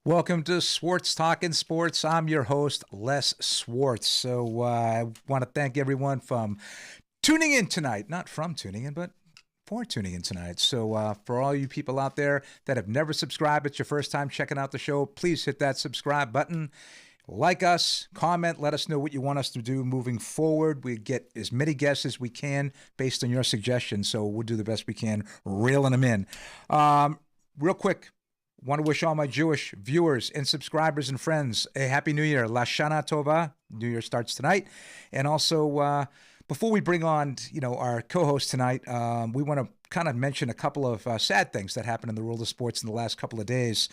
Welcome to Swartz Talking Sports. I'm your host, Les Swartz. So I want to thank everyone from tuning in tonight, not from tuning in, but for tuning in tonight. So for all you people out there that have never subscribed, it's your first time checking out the show, please hit that subscribe button. Like us, comment, let us know what you want us to do moving forward. We get as many guests as we can based on your suggestions, so we'll do the best we can reeling them in. Real quick, want to wish all my Jewish viewers and subscribers and friends a Happy New Year. La Shana Tova. New Year starts tonight. And also, before we bring on, our co-host tonight, we want to kind of mention a couple of sad things that happened in the world of sports in the last couple of days.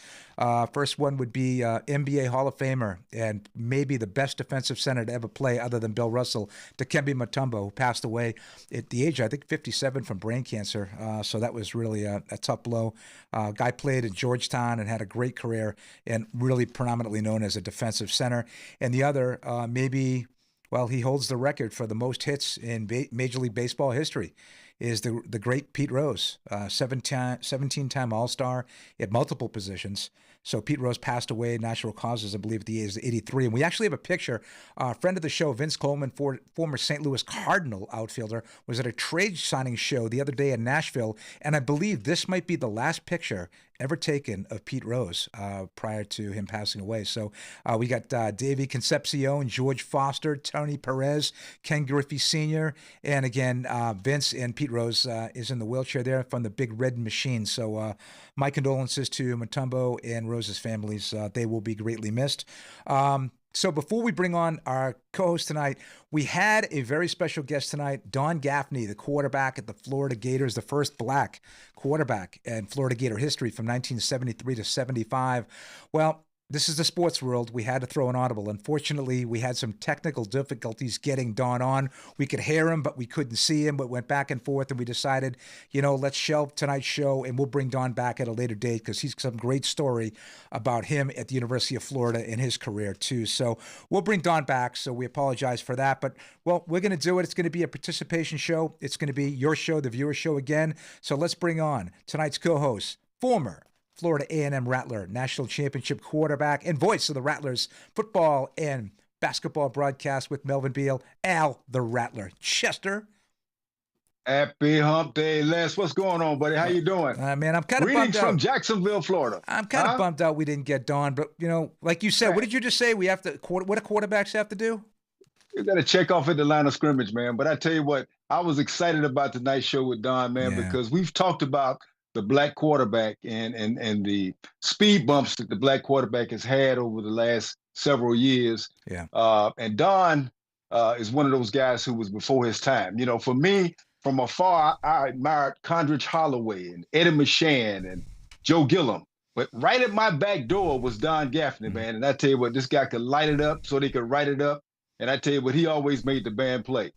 First one would be NBA Hall of Famer and maybe the best defensive center to ever play other than Bill Russell, Dikembe Mutombo, who passed away at the age, I think, 57 from brain cancer. So that was really a tough blow. Guy played at Georgetown and had a great career and really predominantly known as a defensive center. And the other, he holds the record for the most hits in Major League Baseball history, is the great Pete Rose, 17-time All-Star at multiple positions. So Pete Rose passed away, natural causes, I believe, at the age of 83. And we actually have a picture. A friend of the show, Vince Coleman, former St. Louis Cardinal outfielder, was at a trade signing show the other day in Nashville. And I believe this might be the last picture ever taken of Pete Rose prior to him passing away. So we got Davey Concepcion, George Foster, Tony Perez, Ken Griffey Sr., and again, Vince and Pete Rose is in the wheelchair there from the Big Red Machine. So my condolences to Mutombo and Rose's families. They will be greatly missed. So before we bring on our co-host tonight, we had a very special guest tonight, Don Gaffney, the quarterback at the Florida Gators, the first black quarterback in Florida Gator history from 1973 to 75. Well, this is the sports world. We had to throw an audible. Unfortunately, we had some technical difficulties getting Don on. We could hear him, but we couldn't see him, but went back and forth, and we decided, let's shelve tonight's show, and we'll bring Don back at a later date because he's some great story about him at the University of Florida in his career, too. So we'll bring Don back, so we apologize for that. But, well, we're going to do it. It's going to be a participation show. It's going to be your show, the viewer show again. So let's bring on tonight's co-host, former Florida A&M Rattler, national championship quarterback, and voice of the Rattlers football and basketball broadcast with Melvin Beal, Al the Rattler. Chester. Happy hump day, Les. What's going on, buddy? How you doing? Man, I'm kind of bummed out. Greetings from Jacksonville, Florida. I'm kind of bummed out we didn't get Don, but, like you said, what did you just say? What do quarterbacks have to do? You got to check off at the line of scrimmage, man. But I tell you what, I was excited about tonight's show with Don, man, because we've talked about the black quarterback and the speed bumps that the black quarterback has had over the last several years. Yeah. And Don is one of those guys who was before his time. For me, from afar, I admired Condridge Holloway and Eddie Mashan and Joe Gillum. But right at my back door was Don Gaffney, man. And I tell you what, this guy could light it up so they could write it up. And I tell you what, he always made the band play.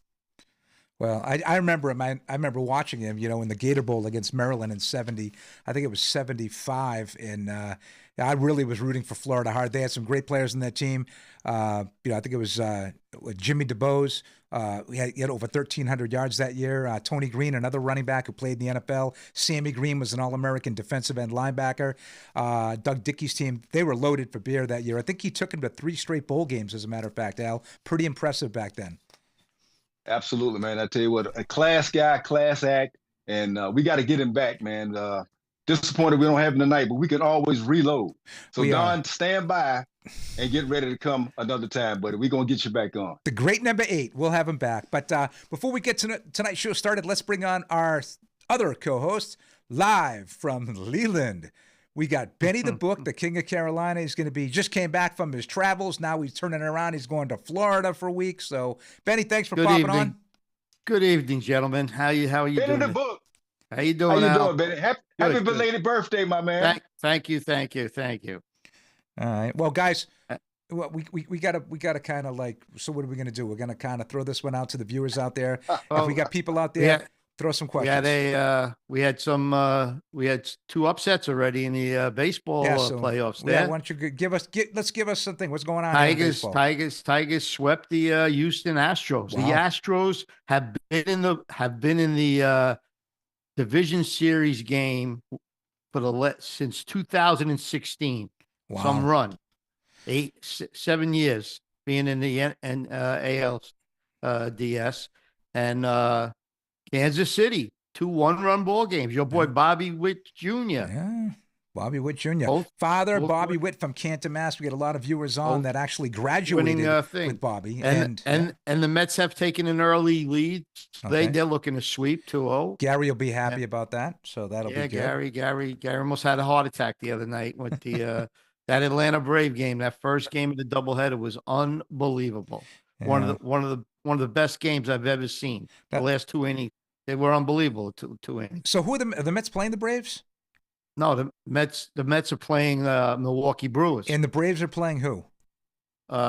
Well, I remember him. I remember watching him, in the Gator Bowl against Maryland in 70. I think it was 75. And I really was rooting for Florida hard. They had some great players in that team. I think it was Jimmy DeBose. He had over 1,300 yards that year. Tony Green, another running back who played in the NFL. Sammy Green was an All-American defensive end linebacker. Doug Dickey's team, they were loaded for beer that year. I think he took him to 3 straight bowl games, as a matter of fact, Al. Pretty impressive back then. Absolutely, man. I tell you what, a class guy, class act, and we got to get him back, man. Disappointed we don't have him tonight, but we can always reload. So, Don, stand by and get ready to come another time, buddy. We're going to get you back on. The great number 8. We'll have him back. But before we get to tonight's show started, let's bring on our other co-host live from Leland. We got Benny the Book, the King of Carolina. He's going to be, just came back from his travels. Now he's turning it around. He's going to Florida for a week. So, Benny, thanks for popping on. Good evening, gentlemen. How are you Benny doing? the Book. How you doing, How you doing, Benny? Happy belated birthday, my man. Thank you. All right. Well, guys, we gotta kind of so what are we going to do? We're going to kind of throw this one out to the viewers out there. If we got people out there, throw some questions. Yeah, we had 2 upsets already in the baseball playoffs. Yeah, why don't you let's give us something. What's going on? Tigers swept the Houston Astros. Wow. The Astros have been in the division series game since 2016. some Wow. run. 7 years being in the AL DS, and Kansas City, 2 one-run ball games. Your boy Yeah. Bobby Witt Jr. Yeah. Bobby Witt Jr. Both Father both Bobby Witt from Canton, Mass. We get a lot of viewers on both that actually winning graduated thing. with Bobby. And Yeah. the Mets have taken an early lead. Okay. They're looking to sweep 2-0. Gary will be happy Yeah. about that, so that'll be Yeah, good. Gary almost had a heart attack the other night with the that Atlanta Brave game. That first game of the doubleheader was unbelievable. Yeah. One of the best games I've ever seen. The That- last 2 innings, they were unbelievable. Two innings. So who are the Mets playing the Braves? No, the Mets are playing Milwaukee Brewers. And the Braves are playing who?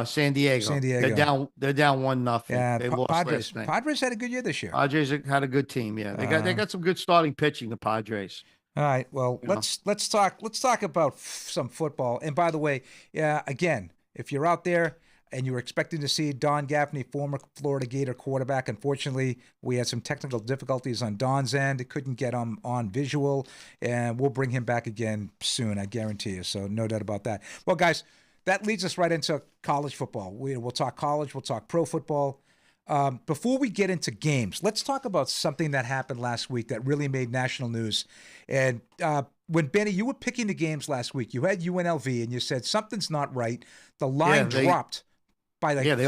San Diego. San Diego. They're down 1-0. Yeah, They lost Padres. last night. Padres had a good year this year. Padres had a good team. Yeah, they got some good starting pitching. The Padres. All right. Well, You know. let's talk about some football. And by the way, yeah, again, if you're out there and you were expecting to see Don Gaffney, former Florida Gator quarterback, unfortunately, we had some technical difficulties on Don's end. It couldn't get on visual, and we'll bring him back again soon, I guarantee you. So no doubt about that. Well, guys, that leads us right into college football. We'll talk college. We'll talk pro football. Before we get into games, let's talk about something that happened last week that really made national news. And when Benny, you were picking the games last week, you had UNLV and you said something's not right. The line dropped by like 5.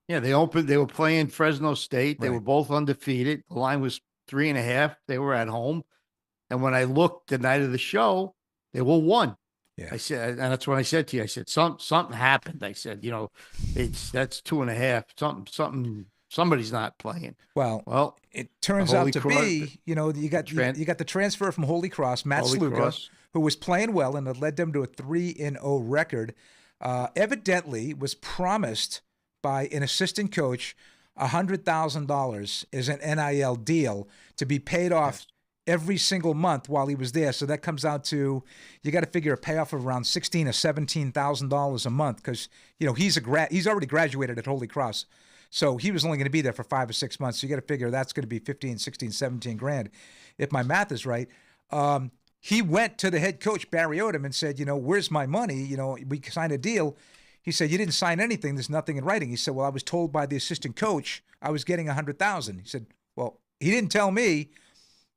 They were playing Fresno State. They Right. were both undefeated. The line was 3.5. They were at home. And when I looked the night of the show, they were 1. Yeah. I said, and that's what I said to you. I said, something happened. I said, that's 2.5. Somebody's not playing. Well, it turns out to be, you got the transfer from Holy Cross, Matt Sluga, who was playing well and it led them to a 3-0 record. Evidently was promised by an assistant coach $100,000 as an NIL deal to be paid off every single month while he was there. So that comes out to, you got to figure a payoff of around $16,000 or $17,000 a month because he's already graduated at Holy Cross. So he was only going to be there for 5 or 6 months. So you got to figure that's going to be 15, 16, 17 grand. If my math is right. He went to the head coach, Barry Odom, and said, where's my money? We signed a deal. He said, you didn't sign anything. There's nothing in writing. He said, well, I was told by the assistant coach I was getting $100,000. He said, well, he didn't tell me.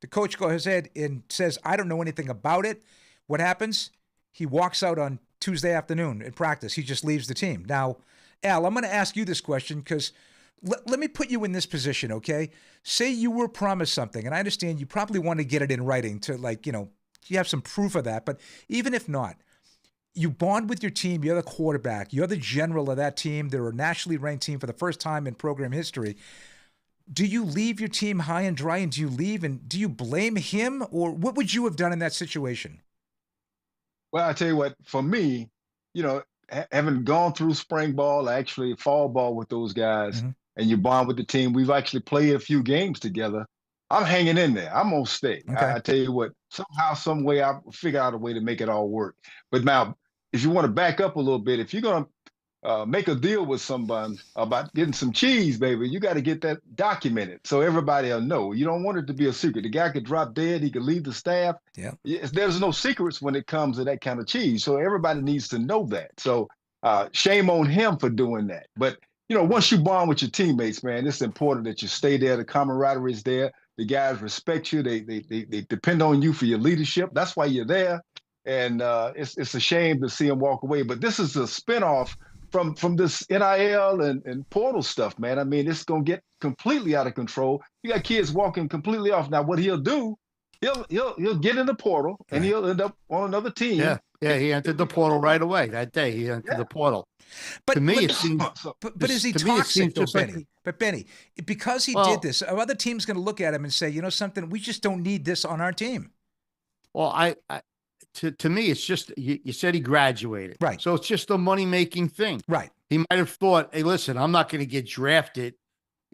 The coach goes ahead and says, I don't know anything about it. What happens? He walks out on Tuesday afternoon in practice. He just leaves the team. Now, Al, I'm going to ask you this question because let me put you in this position, okay? Say you were promised something, and I understand you probably want to get it in writing to you have some proof of that. But even if not, you bond with your team. You're the quarterback. You're the general of that team. They're a nationally ranked team for the first time in program history. Do you leave your team high and dry and do you leave and do you blame him or what would you have done in that situation? Well, I tell you what, for me, having gone through spring ball, actually fall ball with those guys, and you bond with the team, we've actually played a few games together. I'm hanging in there. I'm going to stay. Okay. I tell you what, somehow, some way, I'll figure out a way to make it all work. But now, if you want to back up a little bit, if you're going to make a deal with someone about getting some cheese, baby, you got to get that documented so everybody will know. You don't want it to be a secret. The guy could drop dead. He could leave the staff. Yeah. There's no secrets when it comes to that kind of cheese. So everybody needs to know that. So shame on him for doing that. But, once you bond with your teammates, man, it's important that you stay there. The camaraderie is there. The guys respect you. They depend on you for your leadership. That's why you're there. And it's a shame to see him walk away. But this is a spinoff from this NIL and portal stuff, man. I mean, it's gonna get completely out of control. You got kids walking completely off. Now, what he'll do, he'll get in the portal and he'll end up on another team. Yeah, he entered the portal right away that day. He entered the portal. But to me, it seems. But is he toxic, though, Benny? But Benny, because he did this, other teams going to look at him and say, something, we just don't need this on our team. Well, to me, it's just you said he graduated, right? So it's just a money making thing, right? He might have thought, hey, listen, I'm not going to get drafted,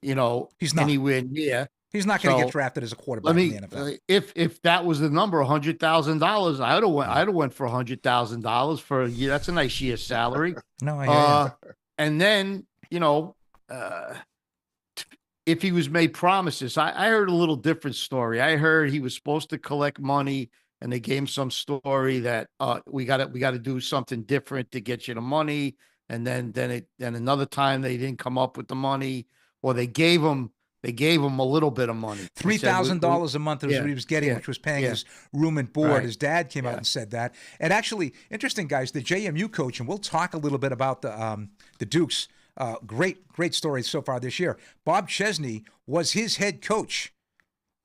he's not anywhere near. He's not going to get drafted as a quarterback in the NFL. If that was the number, $100,000, I'd have went for $100,000 for a year. That's a nice year's salary. No, I hear you. And then if he was made promises, I heard a little different story. I heard he was supposed to collect money and they gave him some story that we got to do something different to get you the money, and then another time they didn't come up with the money, or they gave him a little bit of money. $3,000 a month was yeah, what he was getting, yeah, which was paying yeah. his room and board. Right. His dad came out Yeah. and said that. And actually, interesting, guys, the JMU coach, and we'll talk a little bit about the Dukes. Great story so far this year. Bob Chesney was his head coach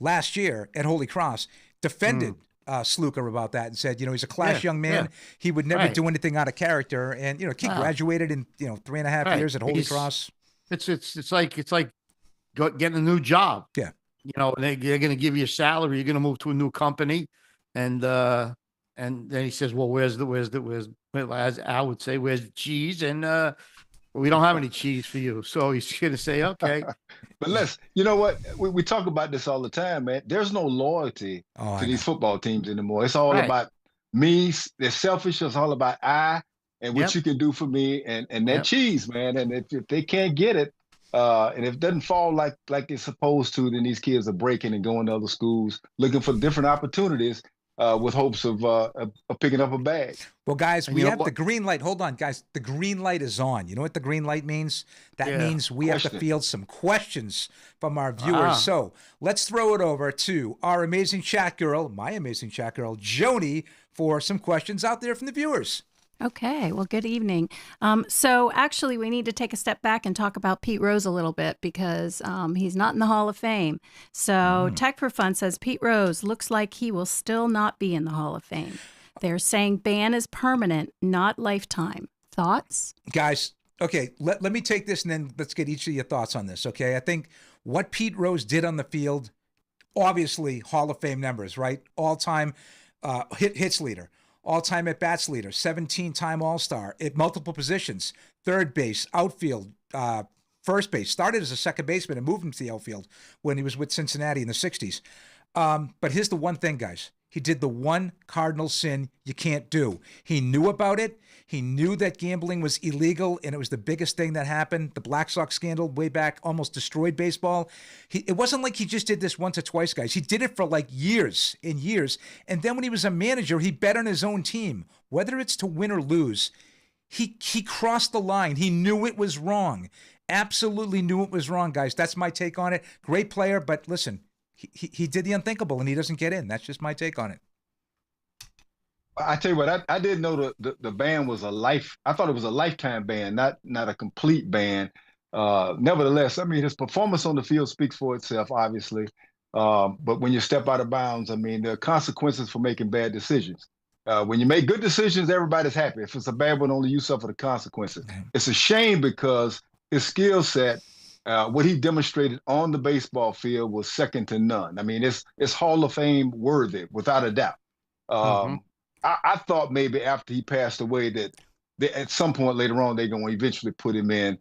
last year at Holy Cross, defended Sluker about that and said, he's a class young man. Yeah. He would never do anything out of character. And, kid graduated in, 3.5 years at Holy Cross. It's like getting a new job. Yeah. And they're going to give you a salary. You're going to move to a new company. And then he says, well, where's as Al would say, where's the cheese? And, we don't have any cheese for you. So he's going to say, okay. But you know what? We talk about this all the time, man. There's no loyalty to these football teams anymore. It's all about me. They're selfish. It's all about I and what you can do for me and that cheese, man. And if they can't get it, and if it doesn't fall like it's supposed to, then these kids are breaking and going to other schools, looking for different opportunities. With hopes of picking up a bag. Well, guys, we have the green light. Hold on, guys. The green light is on. You know what the green light means? That means we have to field some questions from our viewers. So let's throw it over to our amazing chat girl, my amazing chat girl, Joni, for some questions out there from the viewers. Okay, well, good evening. So actually, we need to take a step back and talk about Pete Rose a little bit because he's not in the Hall of Fame. So Tech for Fun says Pete Rose looks like he will still not be in the Hall of Fame. They're saying ban is permanent, not lifetime. Thoughts? Guys, okay, let me take this and then let's get each of your thoughts on this, okay? I think what Pete Rose did on the field, obviously Hall of Fame numbers, right? All-time hits leader. All-time at-bats leader, 17-time All-Star at multiple positions, third base, outfield, first base. Started as a second baseman and moved him to the outfield when he was with Cincinnati in the 60s. But here's the one thing, guys. He did the one cardinal sin you can't do. He knew about it. He knew that gambling was illegal, and it was the biggest thing that happened. The Black Sox scandal way back almost destroyed baseball. It wasn't like he just did this once or twice, guys. He did it for like years and years. And then when he was a manager, he bet on his own team. Whether it's to win or lose, he crossed the line. He knew it was wrong. Absolutely knew it was wrong, guys. That's my take on it. Great player, but listen, he did the unthinkable, and he doesn't get in. That's just my take on it. I tell you what, I didn't know the ban was I thought it was a lifetime ban, not a complete ban. Nevertheless, I mean, his performance on the field speaks for itself, obviously. But when you step out of bounds, I mean, there are consequences for making bad decisions. When you make good decisions, everybody's happy. If it's a bad one, only you suffer the consequences. It's a shame because his skill set, what he demonstrated on the baseball field was second to none. I mean, it's Hall of Fame worthy, without a doubt. I thought maybe after he passed away that at some point later on they're going to eventually put him in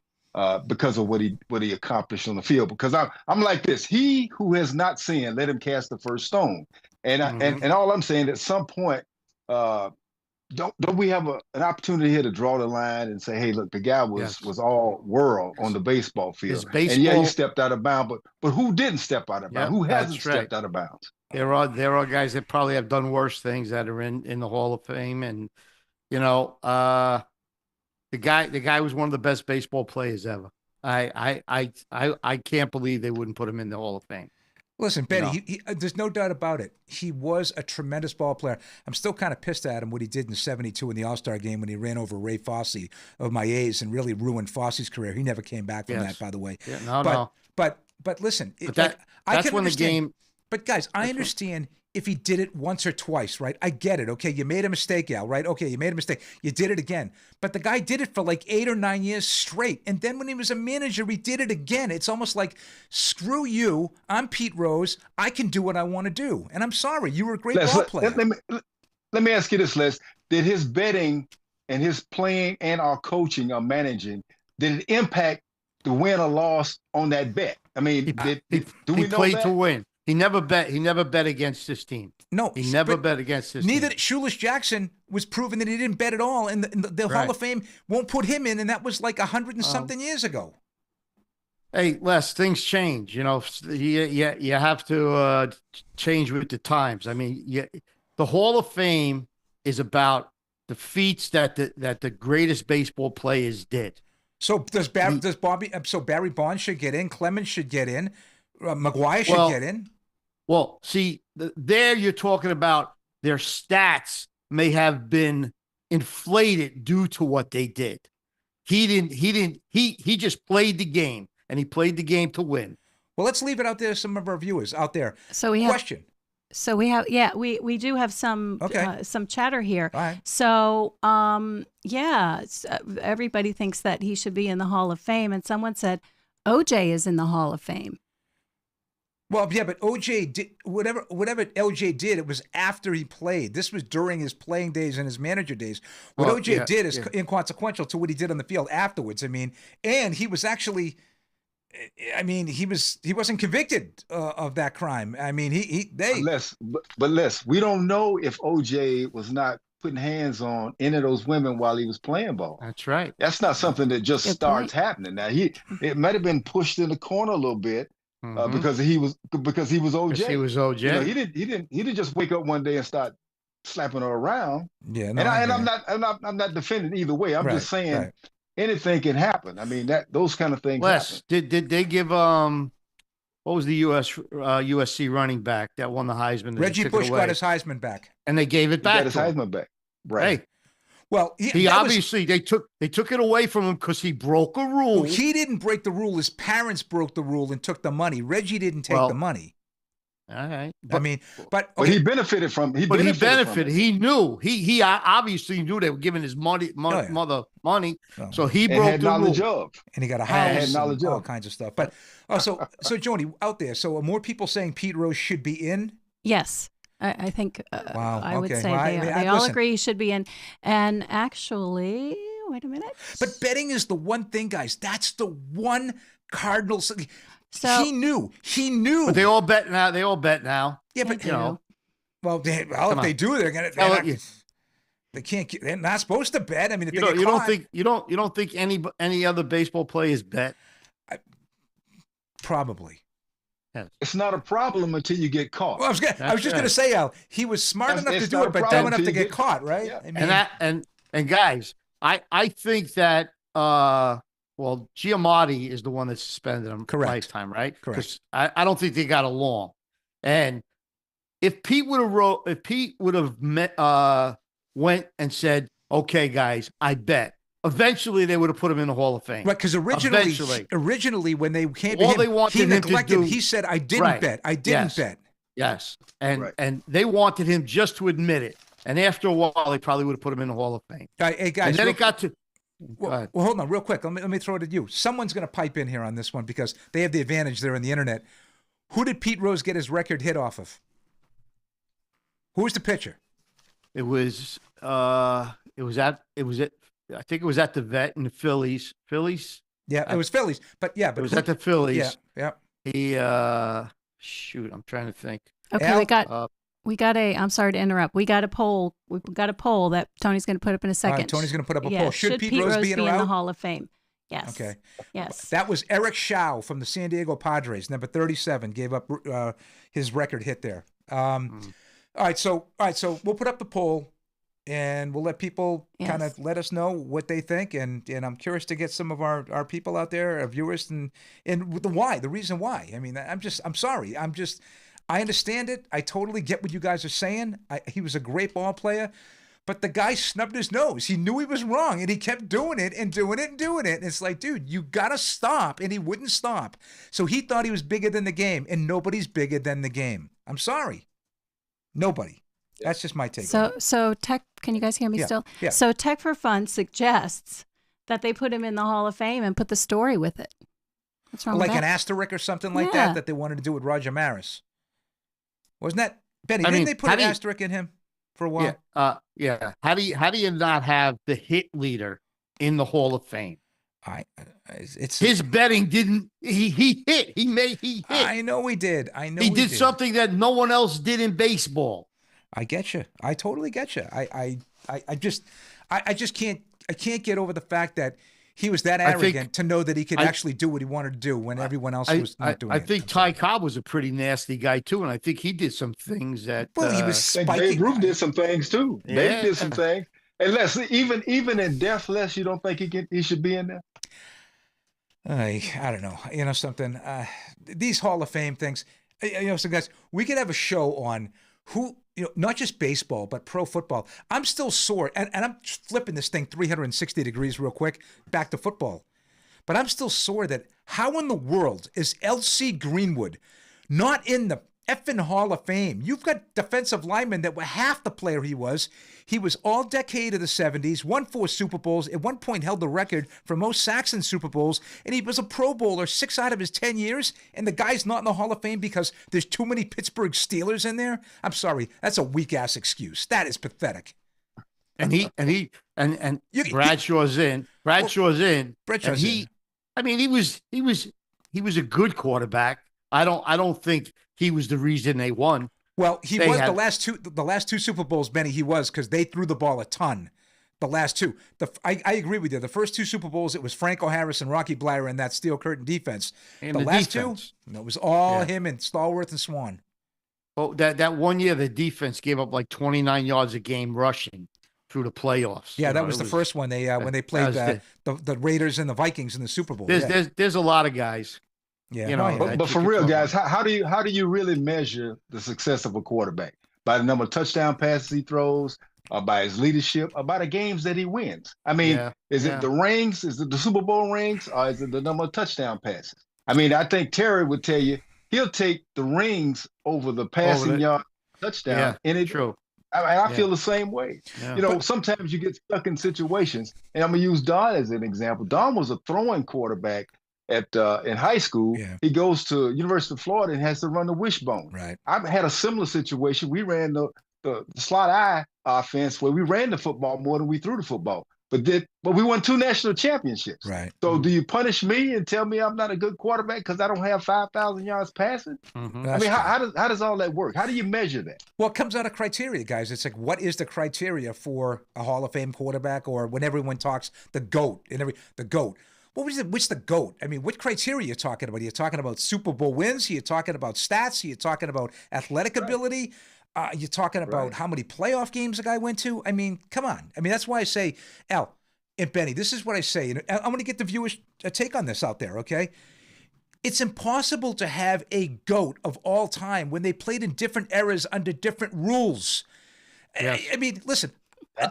because of what he accomplished on the field. Because I'm like this: he who has not sinned, let him cast the first stone. And and all I'm saying, at some point, don't we have an opportunity here to draw the line and say, hey, look, the guy was all world on the baseball field, and yeah, he stepped out of bounds, but who didn't step out of bounds? Who hasn't stepped out of bounds? There are guys that probably have done worse things that are in the Hall of Fame, and the guy was one of the best baseball players ever. I can't believe they wouldn't put him in the Hall of Fame. Listen, Benny, there's no doubt about it. He was a tremendous ball player. I'm still kind of pissed at him what he did in '72 in the All-Star game when he ran over Ray Fosse of my A's and really ruined Fosse's career. He never came back from that, by the way. Yeah, But listen, that's when the game. But guys, I understand if he did it once or twice, right? I get it. Okay, you made a mistake, Al, right? Okay, you made a mistake. You did it again. But the guy did it for like 8 or 9 years straight. And then when he was a manager, he did it again. It's almost like, screw you. I'm Pete Rose. I can do what I want to do. And I'm sorry. You were a great ball player. Let me ask you this, Les. Did his betting and his playing and our coaching or managing, did it impact the win or loss on that bet? I mean, do we know played that? to win. He never bet against his team. No, he never bet against his neither team. Shoeless Jackson was proven that he didn't bet at all, and the Hall of Fame won't put him in, and that was like 100 and something years ago. Hey, Les, things change. You have to change with the times. I mean, the Hall of Fame is about the feats that the greatest baseball players did. So Barry Bonds should get in. Clemens should get in. McGuire should get in. Well, see, there you're talking about their stats may have been inflated due to what they did. He just played the game, and he played the game to win. Well, let's leave it out there to some of our viewers out there. So we have question. So we do have some chatter here. All right. So everybody thinks that he should be in the Hall of Fame, and someone said OJ is in the Hall of Fame. Well, yeah, but OJ did whatever OJ did. It was after he played. This was during his playing days and his manager days. What OJ did is inconsequential to what he did on the field afterwards. I mean, and he was actually. I mean, he wasn't convicted of that crime. I mean, but we don't know if OJ was not putting hands on any of those women while he was playing ball. That's right. That's not something that just starts happening. Now it might have been pushed in the corner a little bit because he was OJ. He was OJ. You know, he didn't just wake up one day and start slapping her around. Yeah, no, I'm not defending either way. I'm just saying. Right. Anything can happen. I mean, those kind of things. Les, did they give what was the USC running back that won the Heisman? Reggie Bush got his Heisman back, and they gave it back. He got his Heisman back. Right. Hey, well, he obviously they took it away from him because he broke a rule. Well, he didn't break the rule. His parents broke the rule and took the money. Reggie didn't take the money. All right. But he benefited from. He benefited. He knew. He obviously knew they were giving his mother money. So he broke the rule. And he got a house, and all kinds of stuff. But so Joni, out there. So are more people saying Pete Rose should be in? Yes. I think wow. I would say they all agree he should be in. And actually, wait a minute. But betting is the one thing, guys. That's the one cardinal. So, he knew. But they all bet now. Yeah, but you know. Well, if they do, they're gonna. They can't. They're not supposed to bet. I mean, if you don't think any other baseball players bet? Probably. Yes. It's not a problem until you get caught. Well, I was just going to say, Al, he was smart enough to do it, but dumb enough to get caught, right? Yeah. I mean, and guys, I think that well, Giamatti is the one that suspended him lifetime, right? Correct. Because I don't think they got along. And if Pete would have went and said, "Okay, guys, I bet," eventually they would have put him in the Hall of Fame. Right? Because originally, when they came to all him, they wanted he him neglected. to do, he said, "I didn't bet. I didn't bet." Yes, and they wanted him just to admit it. And after a while, they probably would have put him in the Hall of Fame. Hey guys, and then it got to. Well, hold on, real quick. Let me throw it at you. Someone's going to pipe in here on this one because they have the advantage there on the internet. Who did Pete Rose get his record hit off of? Who was the pitcher? It was I think it was at the Vet in the Phillies. Yeah, it was Phillies. But it was at the Phillies. Yeah. He shoot, I'm trying to think. Okay, Al, we got I'm sorry to interrupt. We got a poll. We've got a poll that Tony's going to put up in a second. Tony's going to put up a poll. Should Pete Rose be in the Hall of Fame? Yes. Okay. Yes. That was Eric Shaw from the San Diego Padres, number 37, gave up his record hit there. All right, so we'll put up the poll, and we'll let people kind of let us know what they think, and I'm curious to get some of our people out there, our viewers, and the reason why. I mean, I'm sorry. I understand it. I totally get what you guys are saying. He was a great ball player, but the guy snubbed his nose. He knew he was wrong, and he kept doing it and doing it and doing it. And it's like, dude, you got to stop. And he wouldn't stop. So he thought he was bigger than the game, and nobody's bigger than the game. I'm sorry. Nobody. That's just my take. So Tech, can you guys hear me still? Yeah. So Tech for Fun suggests that they put him in the Hall of Fame and put the story with it. What's wrong with that? Like an asterisk or something like that they wanted to do with Roger Maris. Wasn't that, Benny, didn't they put an asterisk in him for a while? Yeah. How do you not have the hit leader in the Hall of Fame? It's his betting didn't. He hit. He hit. I know he did. He did something that no one else did in baseball. I get you. I totally get you. I just can't get over the fact that he was that I think- arrogant to know that he could actually do what he wanted to do when everyone else was not doing it. I think Ty Cobb was a pretty nasty guy too, and I think he did some things that. Well, he was I think Babe spiking. Ruth did some things too. Yeah. Babe did some things. And Les, even in death, Les, you don't think he should be in there? I don't know. You know something? These Hall of Fame things. You know, some guys. We could have a show on who, you know, not just baseball but pro football. I'm still sore, and I'm flipping this thing 360 degrees real quick back to football. But I'm still sore that how in the world is L.C. Greenwood not in the effing Hall of Fame? You've got defensive linemen that were half the player he was. He was all decade of the 70s, won 4 Super Bowls, at one point held the record for most sacks in Super Bowls, and he was a Pro Bowler 6 out of his 10 years, and the guy's not in the Hall of Fame because there's too many Pittsburgh Steelers in there? I'm sorry, that's a weak-ass excuse. That is pathetic. And Bradshaw's in. Bradshaw's in. Bradshaw's in. I mean, he was a good quarterback. I don't think he was the reason they won. Well, he was the last two Super Bowls, Benny, he was, because they threw the ball a ton. The last two. I agree with you. The first 2 Super Bowls, it was Franco Harris and Rocky Bleier and that steel curtain defense. And the last defense. 2, it was all him and Stallworth and Swan. Oh, that one year the defense gave up like 29 yards a game rushing through the playoffs. Yeah, that was the first one they when they played the Raiders and the Vikings in the Super Bowl. There's a lot of guys. Yeah, you know, but for real, guys, how do you really measure the success of a quarterback? By the number of touchdown passes he throws, or by his leadership, or by the games that he wins? I mean, is it the rings? Is it the Super Bowl rings, or is it the number of touchdown passes? I mean, I think Terry would tell you he'll take the rings over the passing yard touchdown. Yeah, and it's true. I feel the same way. Yeah. You know, sometimes you get stuck in situations, and I'm gonna use Don as an example. Don was a throwing quarterback in high school. Yeah. He goes to University of Florida and has to run the wishbone. Right. I've had a similar situation. We ran the slot eye offense where we ran the football more than we threw the football. But we won 2 national championships. Right. So do you punish me and tell me I'm not a good quarterback because I don't have 5,000 yards passing? Mm-hmm. I mean, how does all that work? How do you measure that? Well, it comes out of criteria, guys. It's like, what is the criteria for a Hall of Fame quarterback, or when everyone talks the GOAT the GOAT? What was it? Which the GOAT? I mean, what criteria are you talking about? Are you talking about Super Bowl wins? Are you talking about stats? Are you talking about athletic ability? You're talking about how many playoff games a guy went to? I mean, come on. I mean, that's why I say, Al and Benny, this is what I say. And I'm going to get the viewers' take on this out there, okay? It's impossible to have a GOAT of all time when they played in different eras under different rules. Yes. I mean, listen,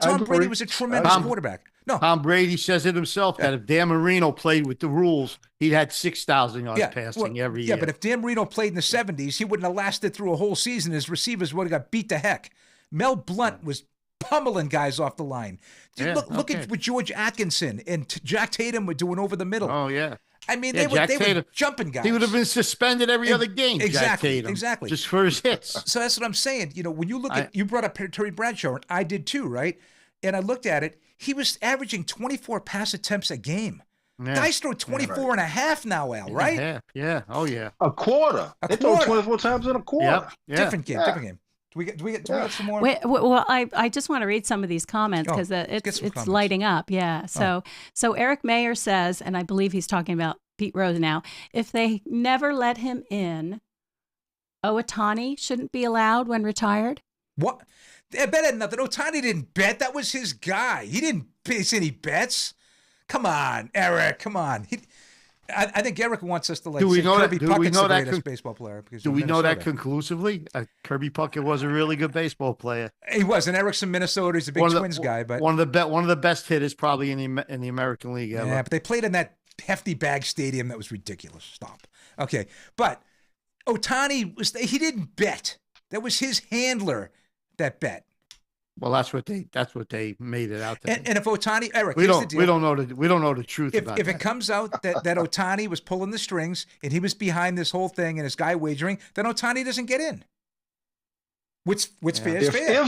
Tom Brady was a tremendous quarterback. No, Tom Brady says it himself that if Dan Marino played with the rules, he'd had 6,000 yards passing every year. Yeah, but if Dan Marino played in the 70s, he wouldn't have lasted through a whole season. His receivers would have got beat to heck. Mel Blount was pummeling guys off the line. Look at what George Atkinson and Jack Tatum were doing over the middle. Oh, yeah. I mean, they were jumping guys. He would have been suspended every other game. Exactly, Jack Tatum, exactly. just for his hits. So that's what I'm saying. You know, when you look at, you brought up Terry Bradshaw, and I did too, right? And I looked at it. He was averaging 24 pass attempts a game. Yeah. Guys throw 24 and a half now, Al, right? Yeah. Oh, yeah. A quarter. They throw 24 times in a quarter. Yep. Yeah. Different game. Do we get some more? Well, I just want to read some of these comments because it's lighting up. Yeah. So Eric Mayer says, and I believe he's talking about Pete Rose now, if they never let him in, Owatani shouldn't be allowed when retired. What? I bet nothing. Ohtani didn't bet. That was his guy. He didn't place any bets. Come on, Eric. Come on. I think Eric wants us to do we know Kirby that, Puckett's the greatest baseball player. Do we know that conclusively? Kirby Puckett was a really good baseball player. He was, and Eric's from Minnesota. He's a big Twins guy, but one of the best hitters probably in the American League ever. Yeah, but they played in that hefty bag stadium that was ridiculous. Stop. Okay, but Ohtani he didn't bet. That was his handler that bet. Well, that's what they made it out to. And if Ohtani, Eric, we don't know the truth about if it comes out that Ohtani was pulling the strings and he was behind this whole thing and his guy wagering, then Ohtani doesn't get in. What's fair is If fair. if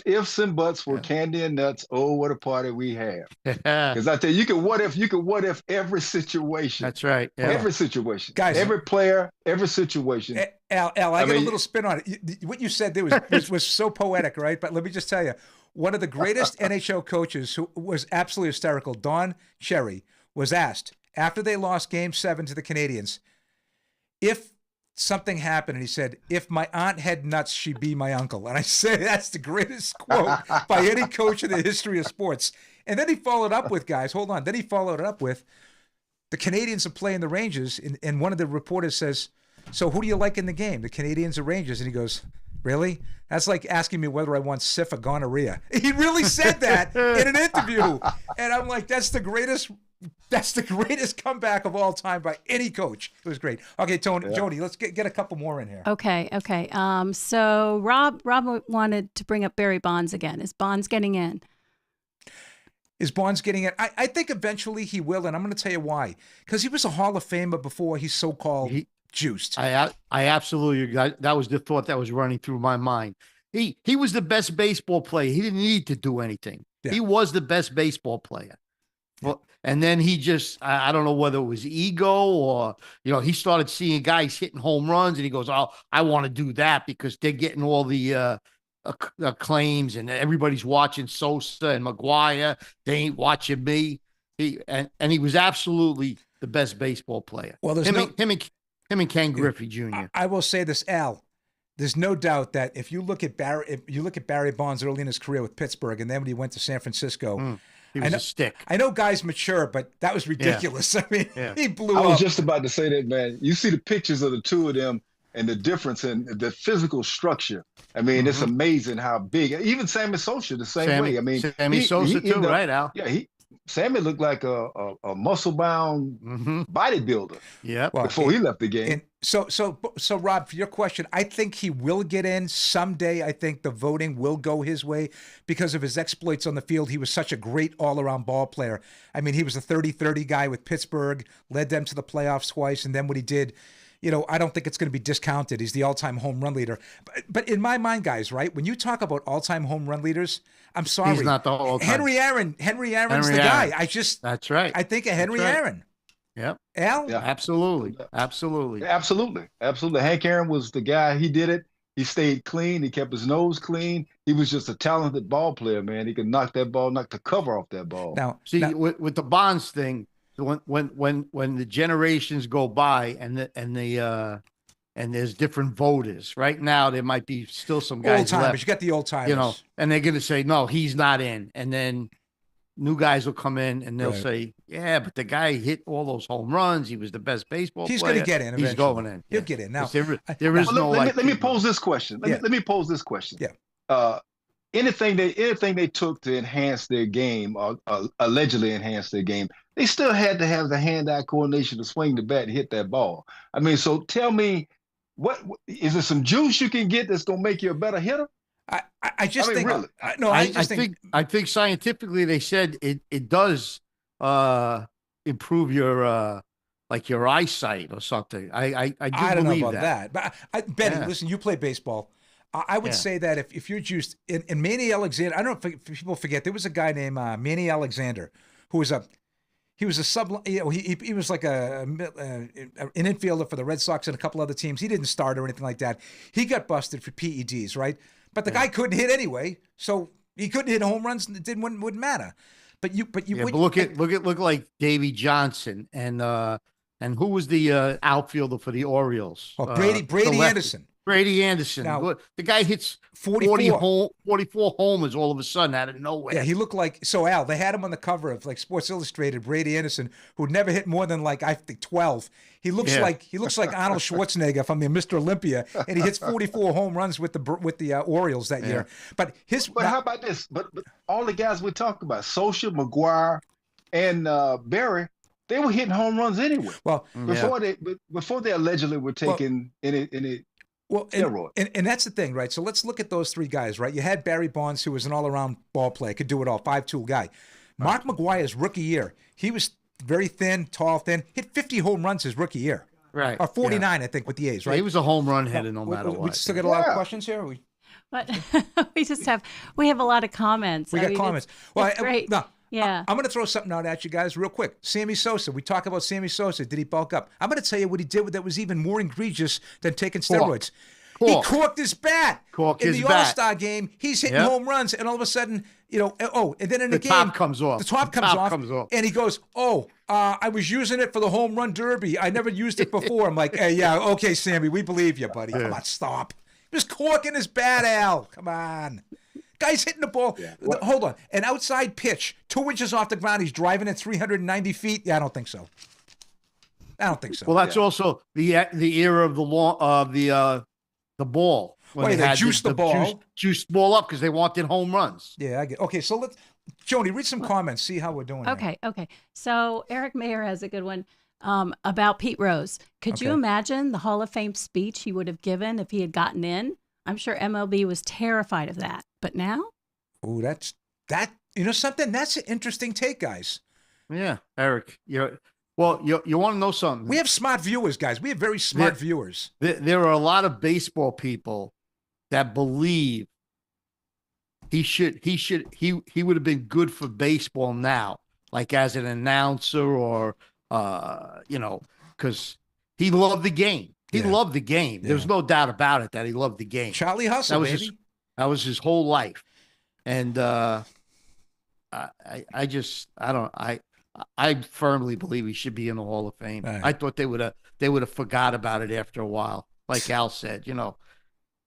ifs and buts were candy and nuts, oh, what a party we have. Because I tell you, you could what if every situation. That's right. Yeah. Every situation. Guys, every player, every situation. Al, I got a little spin on it. What you said there was so poetic, right? But let me just tell you, one of the greatest NHL coaches who was absolutely hysterical, Don Cherry, was asked after they lost Game 7 to the Canadiens if something happened, and he said, "If my aunt had nuts, she'd be my uncle." And I say that's the greatest quote by any coach in the history of sports. And then he followed up with, guys, hold on. Then he followed it up with, the Canadiens are playing the Rangers, and one of the reporters says, "So who do you like in the game, the Canadiens or Rangers?" And he goes, "Really? That's like asking me whether I want syph or gonorrhea." He really said that in an interview. And I'm like, that's the greatest comeback of all time by any coach. It was great. Okay, Jody, let's get a couple more in here. Okay. So Rob wanted to bring up Barry Bonds again. Is Bonds getting in? Is Bonds getting in? I think eventually he will, and I'm going to tell you why. Because he was a Hall of Famer before he's so-called juiced. I absolutely, that was the thought that was running through my mind. He was the best baseball player. He didn't need to do anything. Yeah. He was the best baseball player. Well, and then he just, I don't know whether it was ego or, he started seeing guys hitting home runs and he goes, "Oh, I want to do that because they're getting all the claims and everybody's watching Sosa and McGuire. They ain't watching me." He was absolutely the best baseball player. Well, there's him and Ken Griffey Jr. I will say this, Al. There's no doubt that if you look at Barry Bonds early in his career with Pittsburgh, and then when he went to San Francisco, he was a stick. I know guys mature, but that was ridiculous. Yeah. I mean, he blew up. I was just about to say that, man. You see the pictures of the two of them and the difference in the physical structure. I mean, it's amazing how big. Even Sammy Sosa the same way. I mean, Sammy Sosa too, right, Al? Yeah, Sammy looked like a muscle-bound bodybuilder. Yeah, before he left the game. And so, Rob, for your question, I think he will get in someday. I think the voting will go his way because of his exploits on the field. He was such a great all-around ball player. I mean, he was a 30-30 guy with Pittsburgh, led them to the playoffs twice, and then what he did, I don't think it's going to be discounted. He's the all-time home run leader. But in my mind, guys, right, when you talk about all-time home run leaders, I'm sorry. He's not the all-time. Henry Aaron's the guy. That's right. I think of Henry Aaron. Yep. Al? Yeah. Absolutely. Hank Aaron was the guy. He did it. He stayed clean. He kept his nose clean. He was just a talented ball player, man. He could knock the cover off that ball. Now, with the Bonds thing, when the generations go by and there's different voters. Right now, there might be still some guys old timers. left, You got the old timers, and they're going to say, "No, he's not in," and then new guys will come in and they'll say, "Yeah, but the guy hit all those home runs. He was the best baseball player. He's going to get in eventually. He's going in. He'll get in. Now, let me pose this question. Let me pose this question. Yeah. Anything they took to enhance their game or allegedly enhance their game, they still had to have the hand-eye coordination to swing the bat and hit that ball. I mean, so tell me, what is there some juice you can get that's going to make you a better hitter? I think really. I think scientifically they said it does improve your your eyesight or something. I don't believe know about that. But Benny, listen, you play baseball. I would say that if you're juiced, in Manny Alexander, I don't know if people forget, there was a guy named Manny Alexander who was he was he was like an infielder for the Red Sox and a couple other teams. He didn't start or anything like that. He got busted for PEDs, right? But the guy couldn't hit anyway, so he couldn't hit home runs, and it wouldn't matter. But look like Davey Johnson and who was the outfielder for the Orioles? Oh, Brady Anderson. Brady Anderson. Now, the guy hits 44 homers all of a sudden out of nowhere. Yeah, he looked like, Al, they had him on the cover of Sports Illustrated, Brady Anderson, who'd never hit more than I think 12. He looks like Arnold Schwarzenegger from the Mr. Olympia, and he hits 44 home runs with the Orioles that year. But how about this? But all the guys we talked about, Sosa, McGuire, and Barry, they were hitting home runs anyway. Well, before they allegedly were taken in and that's the thing, right? So let's look at those three guys, right? You had Barry Bonds, who was an all-around ball player, could do it all, 5'2" guy. Mark McGuire's rookie year, he was very thin, tall, thin, hit 50 home runs his rookie year. Right. Or 49, I think, with the A's, Yeah, right? he was a home run hitter no matter We what. still got a lot of Yeah. questions here? But we have a lot of comments. We got comments. Well, it's great. No, Yeah. I'm going to throw something out at you guys real quick. Sammy Sosa. We talk about Sammy Sosa. Did he bulk up? I'm going to tell you what he did that was even more egregious than taking steroids. He corked his bat. In the All-Star game, he's hitting home runs, and all of a sudden, and then in the game, top comes off. The top comes off, and he goes, I was using it for the home run derby. I never used it before. I'm like, hey, yeah, okay, Sammy, we believe you, buddy. Come on, stop. He was corking his bat, Al. Come on. Guy's hitting the ball. Yeah. Hold on. An outside pitch, 2 inches off the ground. He's driving it 390 feet. Yeah, I don't think so. Well, that's also the era of the ball. When they juiced the ball. Juiced the ball up because they wanted home runs. Yeah, I get. Okay, so Joni, read some comments. See how we're doing. Okay. So Eric Mayer has a good one about Pete Rose. Could you imagine the Hall of Fame speech he would have given if he had gotten in? I'm sure MLB was terrified of that. But now? Oh, that's something? That's an interesting take, guys. Yeah, Eric. You want to know something? We have smart viewers, guys. We have very smart viewers. There are a lot of baseball people that believe he would have been good for baseball now, like as an announcer or because he loved the game. He loved the game. Yeah. There's no doubt about it that he loved the game. Charlie Hustle, baby. That was his whole life. And I firmly believe he should be in the Hall of Fame. Right. I thought they would have forgot about it after a while. Like Al said,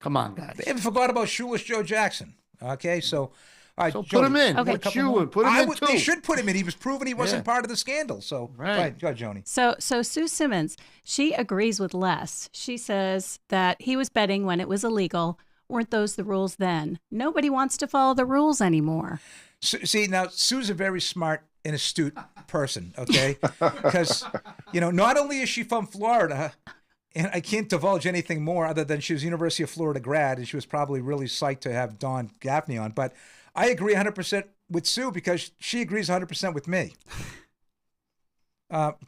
come on, guys. They even forgot about Shoeless Joe Jackson. Okay, so all right, So put him in. Okay. Put him in too. They should put him in. He was proven he wasn't part of the scandal. So Right. Go ahead, Joni. So Sue Simmons, she agrees with Les. She says that he was betting when it was illegal. Weren't those the rules then? Nobody wants to follow the rules anymore. See, now Sue's a very smart and astute person, okay? Because, not only is she from Florida, and I can't divulge anything more other than she was University of Florida grad, and she was probably really psyched to have Don Gaffney on. But I agree 100% with Sue because she agrees 100% with me.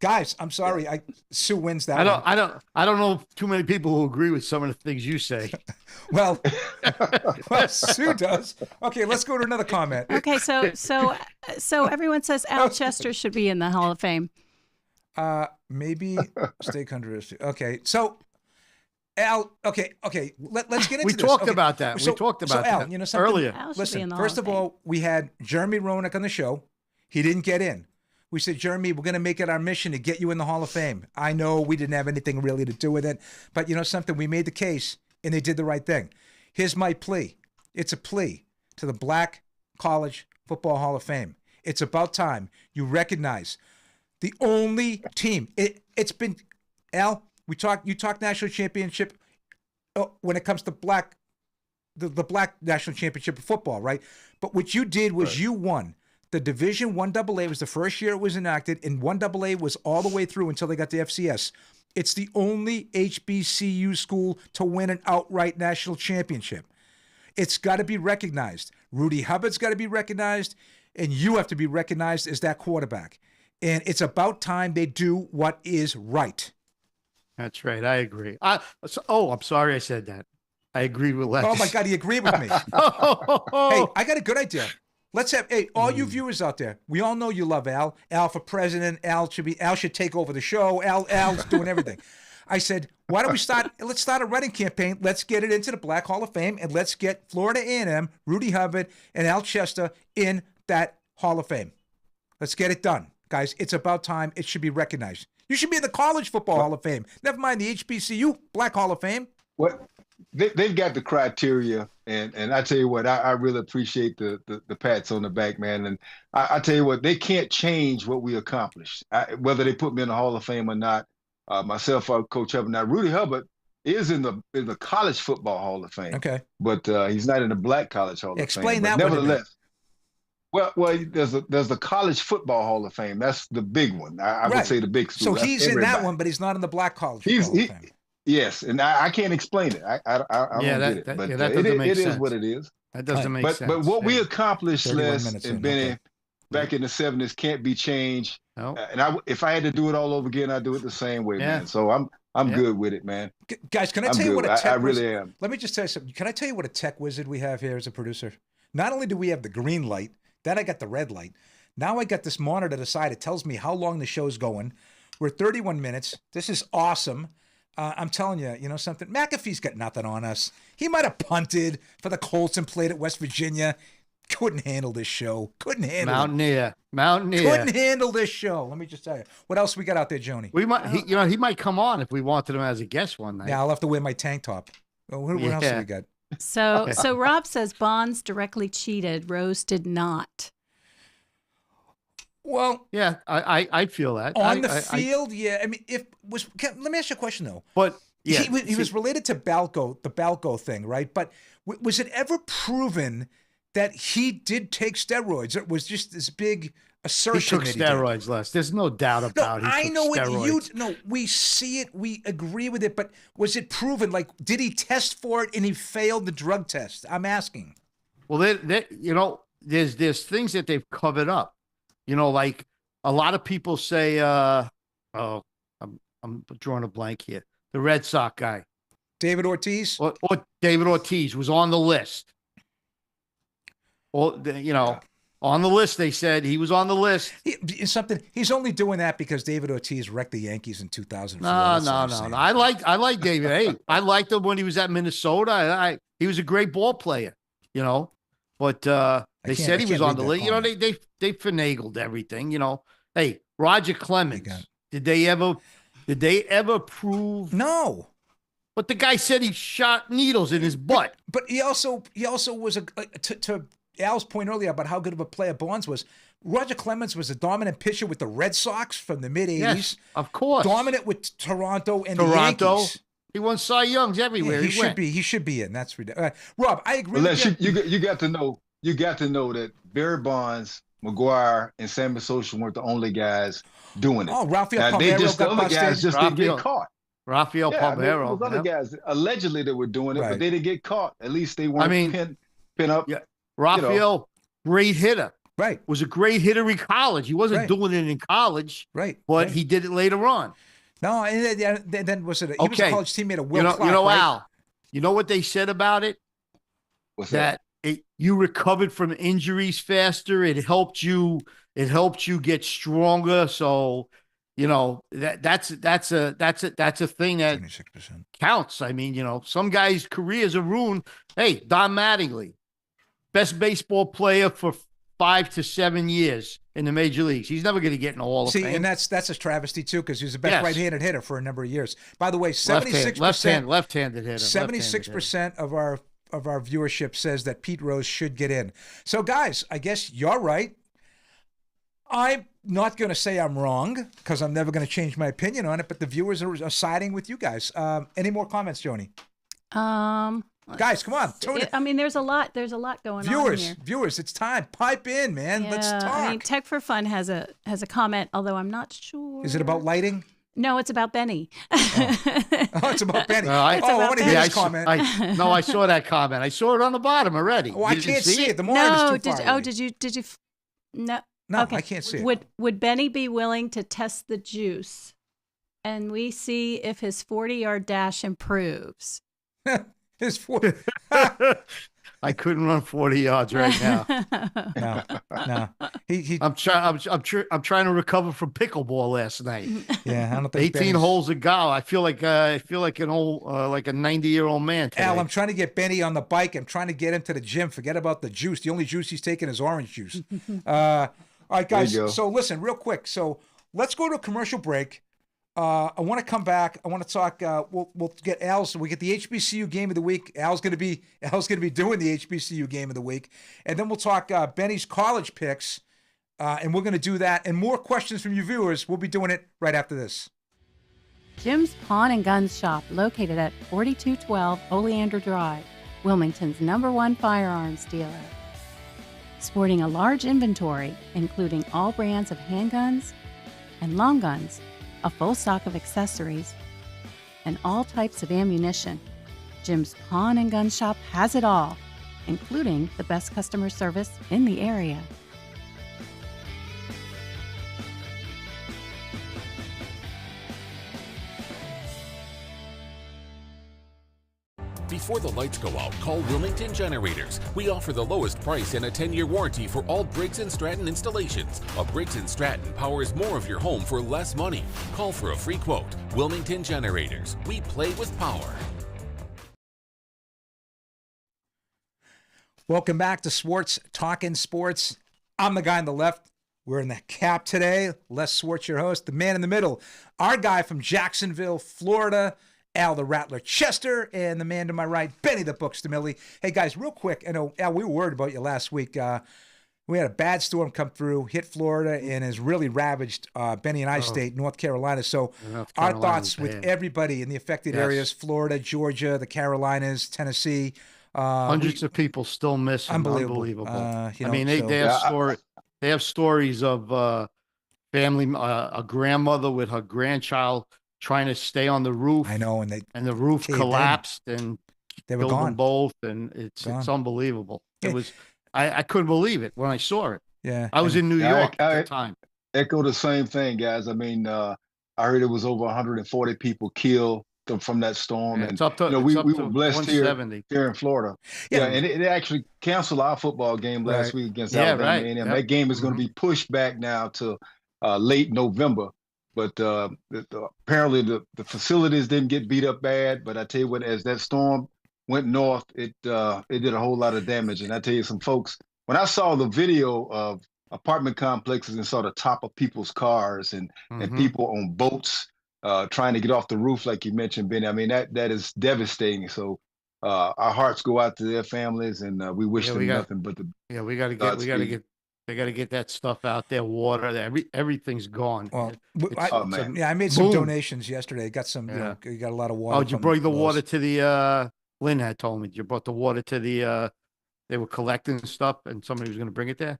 Guys, I'm sorry. Sue wins that one. I don't know too many people who agree with some of the things you say. Well, Sue does. Okay, let's go to another comment. Okay, so everyone says Al Chester should be in the Hall of Fame. Maybe stay controversial. Okay, so Al. Okay. Let's get into We this. talked Okay, about that. We talked about Al, that you know something? earlier. Al should be in Listen, the first Hall of all, we had Jeremy Roenick on the show. He didn't get in. We said, Jeremy, we're going to make it our mission to get you in the Hall of Fame. I know we didn't have anything really to do with it, but you know something? We made the case, and they did the right thing. Here's my plea. It's a plea to the Black College Football Hall of Fame. It's about time you recognize the only team. It's been, Al, you talk national championship when it comes to the Black National Championship of football, right? But what you did was you won. The Division 1AA was the first year it was enacted, and 1AA was all the way through until they got the FCS. It's the only HBCU school to win an outright national championship. It's got to be recognized. Rudy Hubbard's got to be recognized, and you have to be recognized as that quarterback. And it's about time they do what is right. That's right. I agree. I'm sorry I said that. I agree with Les. Oh, my God, he agreed with me. Hey, I got a good idea. Let's have, all you viewers out there, we all know you love Al. Al for president. Al should take over the show. Al's doing everything. I said, why don't let's start a writing campaign. Let's get it into the Black Hall of Fame, and let's get Florida A&M, Rudy Hubbard, and Al Chester in that Hall of Fame. Let's get it done. Guys, it's about time. It should be recognized. You should be in the College Football Hall of Fame. Never mind the HBCU Black Hall of Fame. What? They've got the criteria, and I tell you what, I really appreciate the pats on the back, man. And I tell you what, they can't change what we accomplished, whether they put me in the Hall of Fame or not. Myself or Coach Hubbard. Now, Rudy Hubbard is in the College Football Hall of Fame. Okay, but he's not in the Black College Hall of Fame. Explain that. Nevertheless, well, there's the College Football Hall of Fame. That's the big one. I would say the big. So he's in that one, but he's not in the Black College Football Hall of Fame. Yes, and I can't explain it. I don't get it. But it is what it is. That doesn't make sense. But what we accomplished, Les and Benny, okay. back in the 70s can't be changed. No. And if I had to do it all over again, I'd do it the same way, man. So I'm Yeah. good with it, man. Guys, can I I'm tell you good. what a tech I really am. Let me just tell you something. Can I tell you what a tech wizard we have here as a producer? Not only do we have the green light, then I got the red light. Now I got this monitor to the side. It tells me how long the show's going. We're 31 minutes. This is awesome. I'm telling you, you know something? McAfee's got nothing on us. He might have punted for the Colts and played at West Virginia. Couldn't handle this show. Couldn't handle it. Mountaineer. Couldn't handle this show. Let me just tell you. What else we got out there, Joni? We might, he might come on if we wanted him as a guest one night. Yeah, I'll have to wear my tank top. What else do we got? So Rob says Bonds directly cheated. Rose did not. Well, yeah, I feel that on the field. Yeah, I mean, let me ask you a question though. But yeah, he was related to Balco, the Balco thing, right? But was it ever proven that he did take steroids? It was just this big assertion. He took steroids, Les. There's no doubt about it. I know steroids. it. No, we see it. We agree with it. But was it proven? Like, did he test for it and he failed the drug test? I'm asking. Well, there's things that they've covered up. You know, like a lot of people say, I'm drawing a blank here. The Red Sox guy, David Ortiz, or David Ortiz was on the list. Well, on the list, they said he was on the list. He's only doing that because David Ortiz wrecked the Yankees in 2004. No. I like David. Hey, I liked him when he was at Minnesota. He was a great ball player, you know. But they said he was on the list. You know, they finagled everything. You know, hey, Roger Clemens. Did they ever prove? No. But the guy said he shot needles in his butt. But he also was to Al's point earlier about how good of a player Bonds was. Roger Clemens was a dominant pitcher with the Red Sox from the mid-'80s. Yes, of course. Dominant with Toronto and the Yankees. He won Cy Youngs everywhere. Yeah, he should be in. That's ridiculous. Rob, I agree with you. You got to know that Barry Bonds, McGuire, and Sammy Sosa weren't the only guys doing it. Oh, Rafael Palmeiro the other guys just didn't get caught. Rafael Palmeiro. Those other guys allegedly they were doing it, but they didn't get caught. At least they weren't pin up. Yeah. Rafael, great hitter. Right. Was a great hitter in college. He wasn't doing it in college. Right. But he did it later on. No, and then was it? He was a college teammate of Will Clark, right? Al. You know what they said about it? What's that? You recovered from injuries faster. It helped you get stronger. So, you know, that's a thing that 76%. counts. I mean, you know, some guys' careers are ruined. Hey, Don Mattingly, best baseball player for 5 to 7 years in the major leagues. He's never going to get in the Hall of Fame. And that's a travesty too, because he was the best right-handed hitter for a number of years. By the way, 76% left-handed hitter. 76% of our viewership says that Pete Rose should get in. So guys, I guess you're right. I'm not going to say I'm wrong because I'm never going to change my opinion on it, but the viewers are siding with you guys. Any more comments, Joni? Guys, come on. I mean, there's a lot going on here. Viewers, it's time. Pipe in, man. Let's talk. I mean, Tech for Fun has a comment, although I'm not sure. Is it about lighting? No, it's about Benny. It's about Benny. I want to hear his comment. I saw that comment. I saw it on the bottom already. Oh, I can't see it. The monitor is too far away. Did you? No. No, okay. I can't see it. Would Benny be willing to test the juice, and we see if his 40-yard dash improves? His 40. I couldn't run 40 yards right now. No. I'm trying to recover from pickleball last night. Yeah, I don't think 18 holes of golf. I feel like an old like a 90-year-old man today. Al, I'm trying to get Benny on the bike. I'm trying to get him to the gym. Forget about the juice. The only juice he's taking is orange juice. All right, guys. So listen, real quick. So let's go to a commercial break. I want to come back. I want to talk. We'll get Al. So we get the HBCU game of the week. Al's going to be doing the HBCU game of the week, and then we'll talk Benny's college picks, and we're going to do that. And more questions from you viewers. We'll be doing it right after this. Jim's Pawn and Gun Shop, located at 4212 Oleander Drive, Wilmington's #1 firearms dealer. Sporting a large inventory, including all brands of handguns and long guns, a full stock of accessories, and all types of ammunition. Jim's Pawn and Gun Shop has it all, including the best customer service in the area. Before the lights go out, call Wilmington Generators. We offer the lowest price and a 10-year warranty for all Briggs & Stratton installations. A Briggs & Stratton powers more of your home for less money. Call for a free quote. Wilmington Generators. We play with power. Welcome back to Swartz Talking Sports. I'm the guy on the left. We're in the cap today. Les Swartz, your host. The man in the middle, our guy from Jacksonville, Florida, Al the Rattler Chester, and the man to my right, Benny the Books DeMilly. Hey, guys, real quick, I know, Al, we were worried about you last week. We had a bad storm come through, hit Florida, and has really ravaged Benny and I state, North Carolina. So our thoughts with everybody in the affected areas, Florida, Georgia, the Carolinas, Tennessee. Hundreds of people still missing. Unbelievable. They have stories of family, a grandmother with her grandchild trying to stay on the roof. I know, and the roof collapsed and they were killed gone. them both, and it's unbelievable. It was I couldn't believe it when I saw it. Yeah, I was in New York at the time. Echo the same thing, guys. I mean, I heard it was over 140 people killed from that storm, and it's up to, we were blessed here in Florida. Yeah, and it actually canceled our football game last week against Alabama A&M. That game is going to be pushed back now to late November. But apparently the facilities didn't get beat up bad. But I tell you what, as that storm went north, it did a whole lot of damage. And I tell you, some folks, when I saw the video of apartment complexes and saw the top of people's cars and people on boats trying to get off the roof, like you mentioned, Benny, I mean, that is devastating. So our hearts go out to their families, and we wish them nothing but the they got to get that stuff out there. Water, everything's gone. Well, I made some donations yesterday. Got some, you got a lot of water. Oh, did you bring the water to the? Lynn had told me you brought the water to the. They were collecting stuff, and somebody was going to bring it there.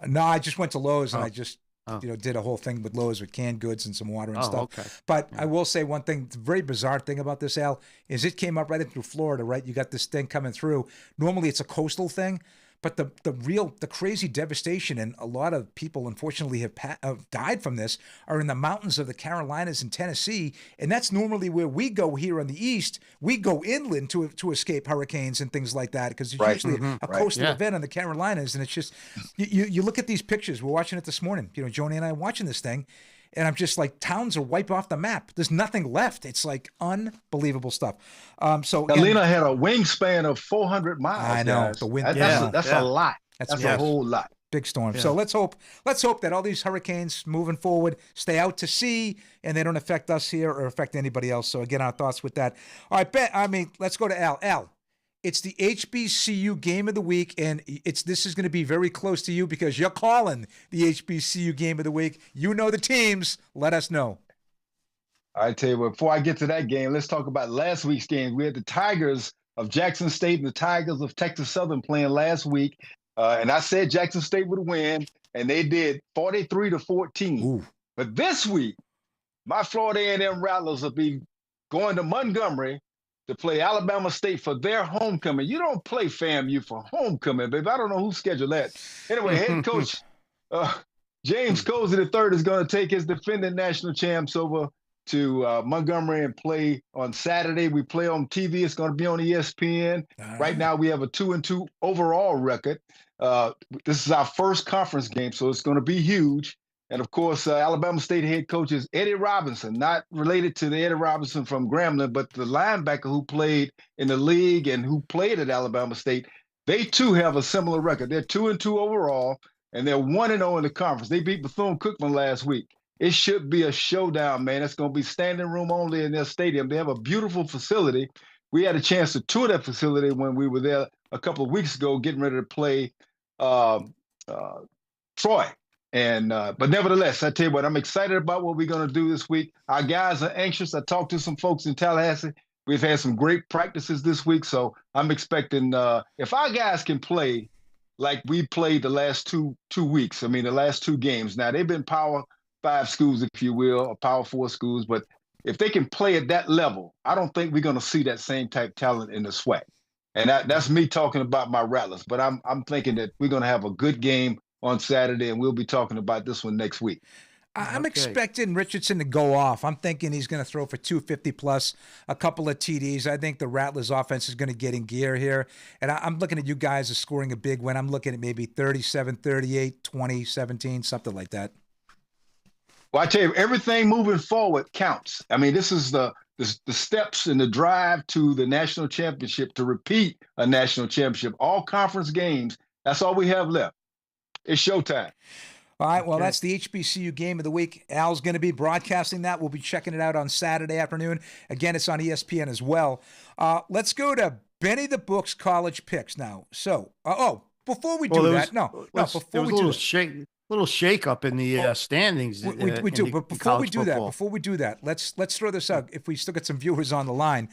No, I just went to Lowe's and I just did a whole thing with Lowe's with canned goods and some water and stuff. Okay. But I will say one thing, the very bizarre thing about this, Al, is it came up right in through Florida, right? You got this thing coming through. Normally it's a coastal thing, but the crazy devastation, and a lot of people unfortunately have died from this, are in the mountains of the Carolinas and Tennessee, and that's normally where we go here on the east. We go inland to escape hurricanes and things like that, because it's usually a coastal event in the Carolinas, and it's just you look at these pictures. We're watching it this morning. Joni and I are watching this thing, and I'm just like, towns are wiped off the map. There's nothing left. It's like unbelievable stuff. So Alina had a wingspan of 400 miles. I know, guys. the wind. That's a lot. That's a whole lot. Big storm. Yeah. So let's hope that all these hurricanes moving forward stay out to sea and they don't affect us here or affect anybody else. So again, our thoughts with that. All right, let's go to Al. Al, it's the HBCU game of the week, and this is going to be very close to you because you're calling the HBCU game of the week. You know the teams. Let us know. I tell you what, before I get to that game, let's talk about last week's game. We had the Tigers of Jackson State and the Tigers of Texas Southern playing last week. And I said Jackson State would win, and they did 43-14. Ooh. But this week, my Florida A&M Rattlers will be going to Montgomery to play Alabama State for their homecoming. You don't play FAMU for homecoming, baby. I don't know who scheduled that. Anyway, head coach James Cozy III is going to take his defending national champs over to Montgomery and play on Saturday. We play on TV. It's going to be on ESPN. Right now, we have a 2-2 overall record. This is our first conference game, so it's going to be huge. And of course, Alabama State head coach is Eddie Robinson, not related to the Eddie Robinson from Grambling, but the linebacker who played in the league and who played at Alabama State. They too have a similar record. They're 2-2 overall, and they're 1-0 in the conference. They beat Bethune-Cookman last week. It should be a showdown, man. It's going to be standing room only in their stadium. They have a beautiful facility. We had a chance to tour that facility when we were there a couple of weeks ago, getting ready to play Troy. And but nevertheless, I tell you what, I'm excited about what we're going to do this week. Our guys are anxious. I talked to some folks in Tallahassee. We've had some great practices this week, so I'm expecting if our guys can play like we played the last two weeks. I mean, the last two games. Now they've been Power 5 schools, if you will, or Power 4 schools, but if they can play at that level, I don't think we're going to see that same type of talent in the SWAC. And that's me talking about my Rattlers. But I'm thinking that we're going to have a good game on Saturday, and we'll be talking about this one next week. I'm Okay. expecting Richardson to go off. I'm thinking he's going to throw for 250 plus, a couple of TDs. I think the Rattlers offense is going to get in gear here. And I'm looking at you guys as scoring a big win. I'm looking at maybe 37, 38, 20, 17, something like that. Well, I tell you, everything moving forward counts. I mean, this is the steps in the drive to the national championship, to repeat a national championship, all conference games. That's all we have left. It's showtime. All right, well, Okay. that's the HBCU game of the week. Al's going to be broadcasting that. We'll be checking it out on Saturday afternoon. Again, it's on ESPN as well. Let's go to Benny the Book's college picks now. So, before we do that, there was a little shake up in the standings. We do, but before we do that, let's throw this out. If we still get some viewers on the line,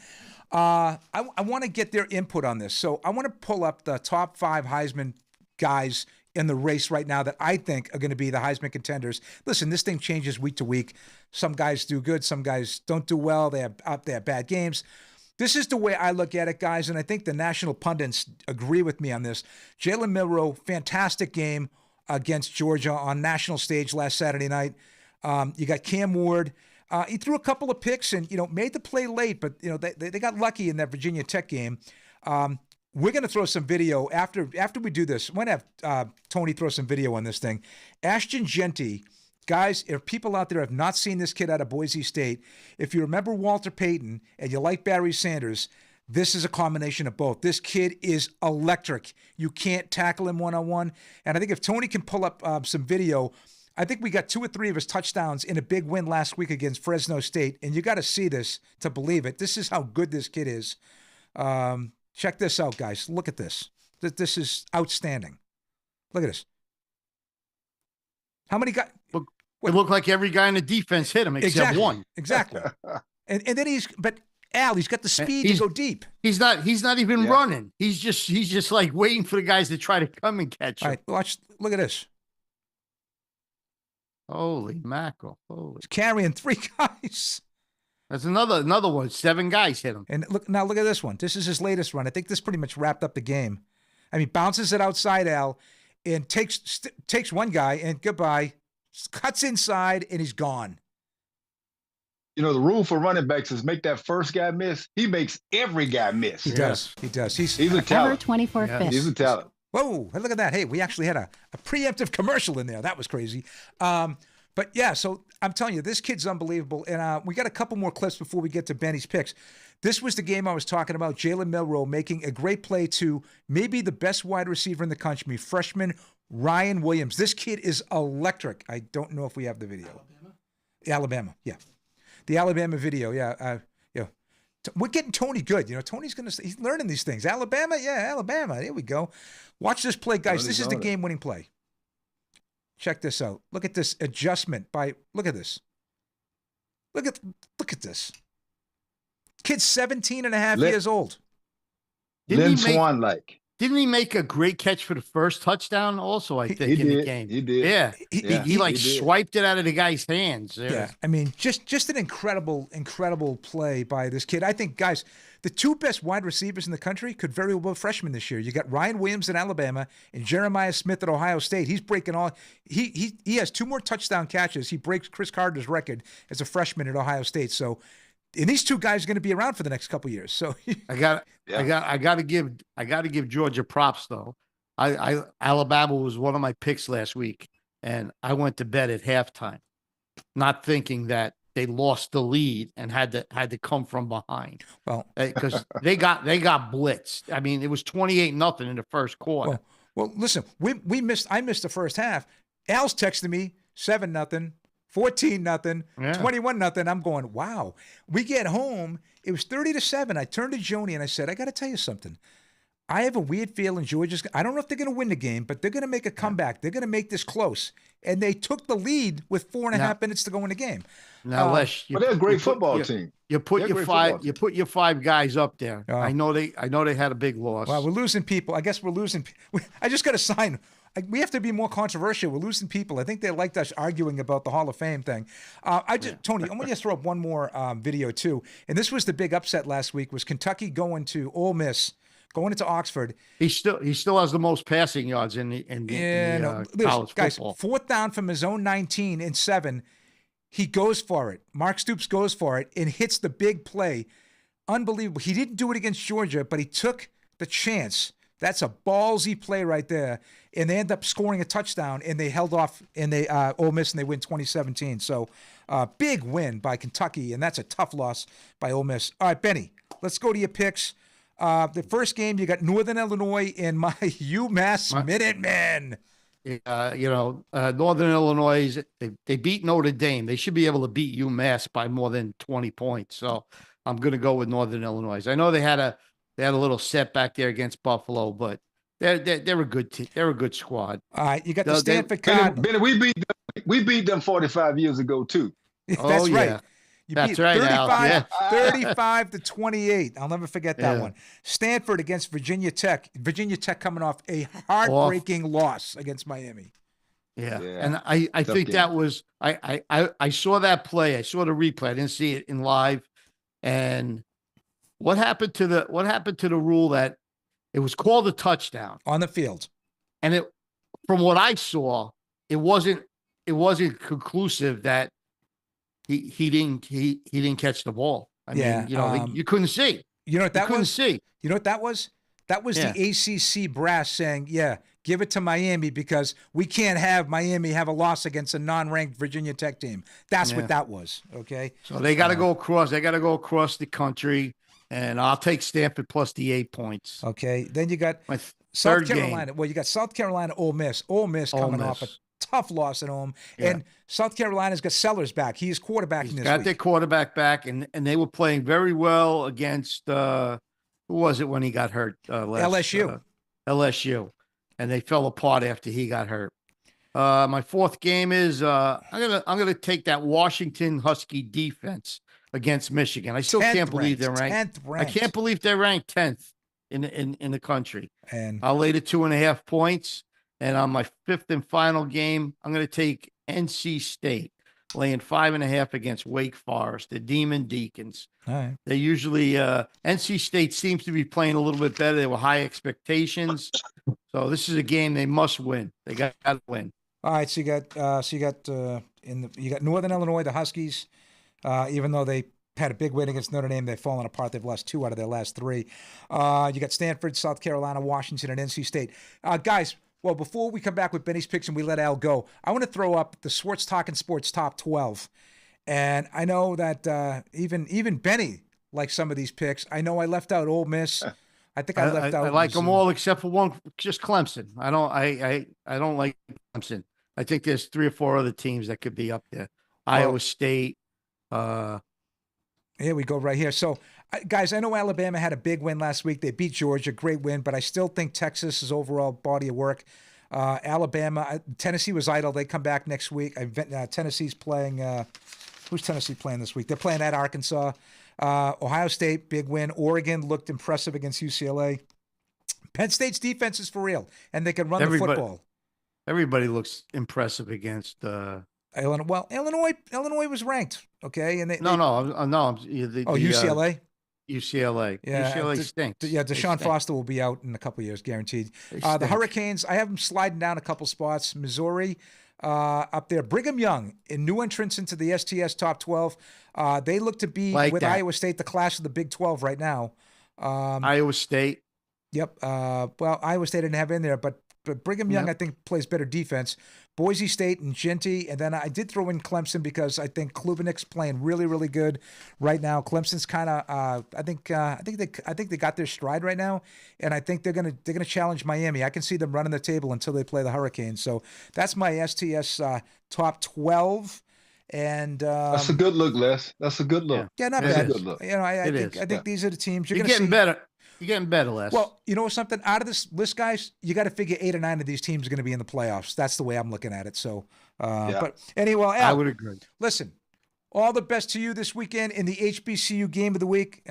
I want to get their input on this. So I want to pull up the top 5 Heisman guys in the race right now that I think are going to be the Heisman contenders. Listen, this thing changes week to week. Some guys do good, some guys don't do well. They have bad games. This is the way I look at it, guys, and I think the national pundits agree with me on this. Jalen Milroe, fantastic game against Georgia on national stage last Saturday night. You got Cam Ward. He threw a couple of picks and, made the play late, but, they got lucky in that Virginia Tech game. We're going to throw some video after we do this. I'm going to have Tony throw some video on this thing. Ashton Genty, guys, if people out there have not seen this kid out of Boise State, if you remember Walter Payton and you like Barry Sanders, this is a combination of both. This kid is electric. You can't tackle him one-on-one. And I think if Tony can pull up some video, I think we got 2 or 3 of his touchdowns in a big win last week against Fresno State. And you got to see this to believe it. This is how good this kid is. Check this out, guys. Look at this. This is outstanding. Look at this. How many guys? It looked like every guy in the defense hit him except one. Exactly. and then he's got the speed to go deep. He's not even running. He's just like waiting for the guys to try to come and catch him. All right, look at this. Holy mackerel. He's carrying 3 guys. That's another one. 7 guys hit him. And look at this one. This is his latest run. I think this pretty much wrapped up the game. I mean, bounces it outside, Al, and takes one guy and goodbye, cuts inside, and he's gone. The rule for running backs is make that first guy miss. He makes every guy miss. He does. He's a talent. 24 5th. He's a talent. Whoa, look at that. Hey, we actually had a preemptive commercial in there. That was crazy. But yeah, so I'm telling you, this kid's unbelievable. And we got a couple more clips before we get to Benny's picks. This was the game I was talking about. Jalen Milroe making a great play to maybe the best wide receiver in the country, freshman Ryan Williams. This kid is electric. I don't know if we have the video. Alabama, yeah. The Alabama video, yeah. We're getting Tony good. Tony's he's learning these things. Alabama, yeah, Alabama. There we go. Watch this play, guys. This is the game-winning play. Check this out. Look at this adjustment look at this. Look at this. Kid's 17 and a half years old. Lynn Swan-like. Didn't he make a great catch for the first touchdown also, I think, in the game? He did. Yeah. He swiped it out of the guy's hands. Yeah. I mean, just an incredible play by this kid. I think, guys, the 2 best wide receivers in the country could very well be freshmen this year. You got Ryan Williams in Alabama and Jeremiah Smith at Ohio State. He's breaking all he has 2 more touchdown catches. He breaks Chris Carter's record as a freshman at Ohio State. So, and these 2 guys are going to be around for the next couple of years. So I got to give Georgia props though. Alabama was one of my picks last week, and I went to bed at halftime, not thinking that they lost the lead and had to come from behind. Well, because they got blitzed. I mean, it was 28-0 in the first quarter. Well, listen, I missed the first half. Al's texting me 7-0. 14-0, 21-0. I'm going, wow. We get home. It was 30-7. I turned to Joni and I said, I got to tell you something. I have a weird feeling Georgia's. I don't know if they're going to win the game, but they're going to make a comeback. They're going to make this close. And they took the lead with 4.5 minutes to go in the game. Now, Les, but they're a great football team. You put your 5 guys up there. I know they had a big loss. Well, we're losing people. I guess we're losing. I just got a sign. We have to be more controversial. We're losing people. I think they liked us arguing about the Hall of Fame thing. Tony, I'm going to just throw up one more video too. And this was the big upset last week. Was Kentucky going to Ole Miss, going into Oxford. He still has the most passing yards in the college Guys, football. 4th down from his own 19 and 7. He goes for it. Mark Stoops goes for it and hits the big play. Unbelievable. He didn't do it against Georgia, but he took the chance. That's a ballsy play right there. And they end up scoring a touchdown, and they held off in Ole Miss, and they win 2017. So big win by Kentucky, and that's a tough loss by Ole Miss. All right, Benny, let's go to your picks. The first game, you got Northern Illinois and my UMass Minutemen. Northern Illinois, they beat Notre Dame. They should be able to beat UMass by more than 20 points. So I'm going to go with Northern Illinois. I know they had a little setback there against Buffalo, but they're a good team. They're a good squad. All right, you got the Stanford Cardinals. Benny, we beat them 45 years ago too. That's right. Yeah. You That's beat right, 35 to 28. I'll never forget that one. Stanford against Virginia Tech. Virginia Tech coming off a heartbreaking loss against Miami. Yeah. And I think that was I saw that play. I saw the replay. I didn't see it in live. And what happened to the rule that it was called a touchdown On the field. and from what I saw, it wasn't conclusive that he didn't catch the ball. I mean, you couldn't see. You know what that was? See. You know what that was? That was the ACC brass saying, give it to Miami because we can't have Miami have a loss against a non-ranked Virginia Tech team. That's what that was, okay? So they got to go across. They got to go across the country, and I'll take Stanford plus the 8 points. Okay, then you got South Carolina. Well, you got South Carolina, Ole Miss. Ole Miss coming off a tough loss at home, and South Carolina's got Sellers back. He's quarterbacking this week. Got their quarterback back, and they were playing very well against who was it when he got hurt? LSU. LSU, and they fell apart after he got hurt. My fourth game is I'm gonna take that Washington Husky defense against Michigan. I still can't believe they're ranked. 10th ranked. I can't believe they're ranked 10th in the country. And I'll lay the 2.5 points. And on my fifth and final game, I'm going to take NC State, laying 5.5 against Wake Forest, the Demon Deacons. all right. They usually NC State seems to be playing a little bit better. They were high expectations, so this is a game they must win. They got to win. All right, so you got Northern Illinois, the Huskies. Even though they had a big win against Notre Dame, they've fallen apart. They've lost 2 out of their last 3. You got Stanford, South Carolina, Washington, and NC State. Guys, well, before we come back with Benny's picks and we let Al go, I want to throw up the Sports Talking Sports Top 12. And I know that even Benny likes some of these picks. I know I left out Ole Miss. I think I left out. I like them all except for one, just Clemson. I don't like Clemson. I think there's 3 or 4 other teams that could be up there. Iowa State. Here we go right here. So, guys, I know Alabama had a big win last week. They beat Georgia, great win, but I still think Texas's overall body of work. Alabama, Tennessee was idle. They come back next week. Tennessee's playing. Who's Tennessee playing this week? They're playing at Arkansas. Ohio State, big win. Oregon looked impressive against UCLA. Penn State's defense is for real, and they can run the football. Everybody looks impressive against. Illinois. Well, Illinois was ranked. Okay, and UCLA. UCLA. Yeah, UCLA stinks. Deshaun Foster will be out in a couple of years, guaranteed. The Hurricanes, I have them sliding down a couple spots. Missouri, up there. Brigham Young, in new entrance into the STS Top 12. They look to be, with Iowa State, the class of the Big 12 right now. Iowa State. Yep. Well, Iowa State didn't have in there, but Brigham Young, I think, plays better defense. Boise State and Genty, and then I did throw in Clemson because I think Klubenik's playing really, really good right now. Clemson's kind of, I think they got their stride right now, and I think they're gonna challenge Miami. I can see them running the table until they play the Hurricanes. So that's my STS top 12. And that's a good look, Les. That's a good look. Yeah, not bad. A good look. I think these are the teams you're getting better. You're getting better, Les. Well, you know something? Out of this list, guys, you got to figure 8 or 9 of these teams are going to be in the playoffs. That's the way I'm looking at it. So, but anyway, Al, I would agree. Listen, all the best to you this weekend in the HBCU game of the week.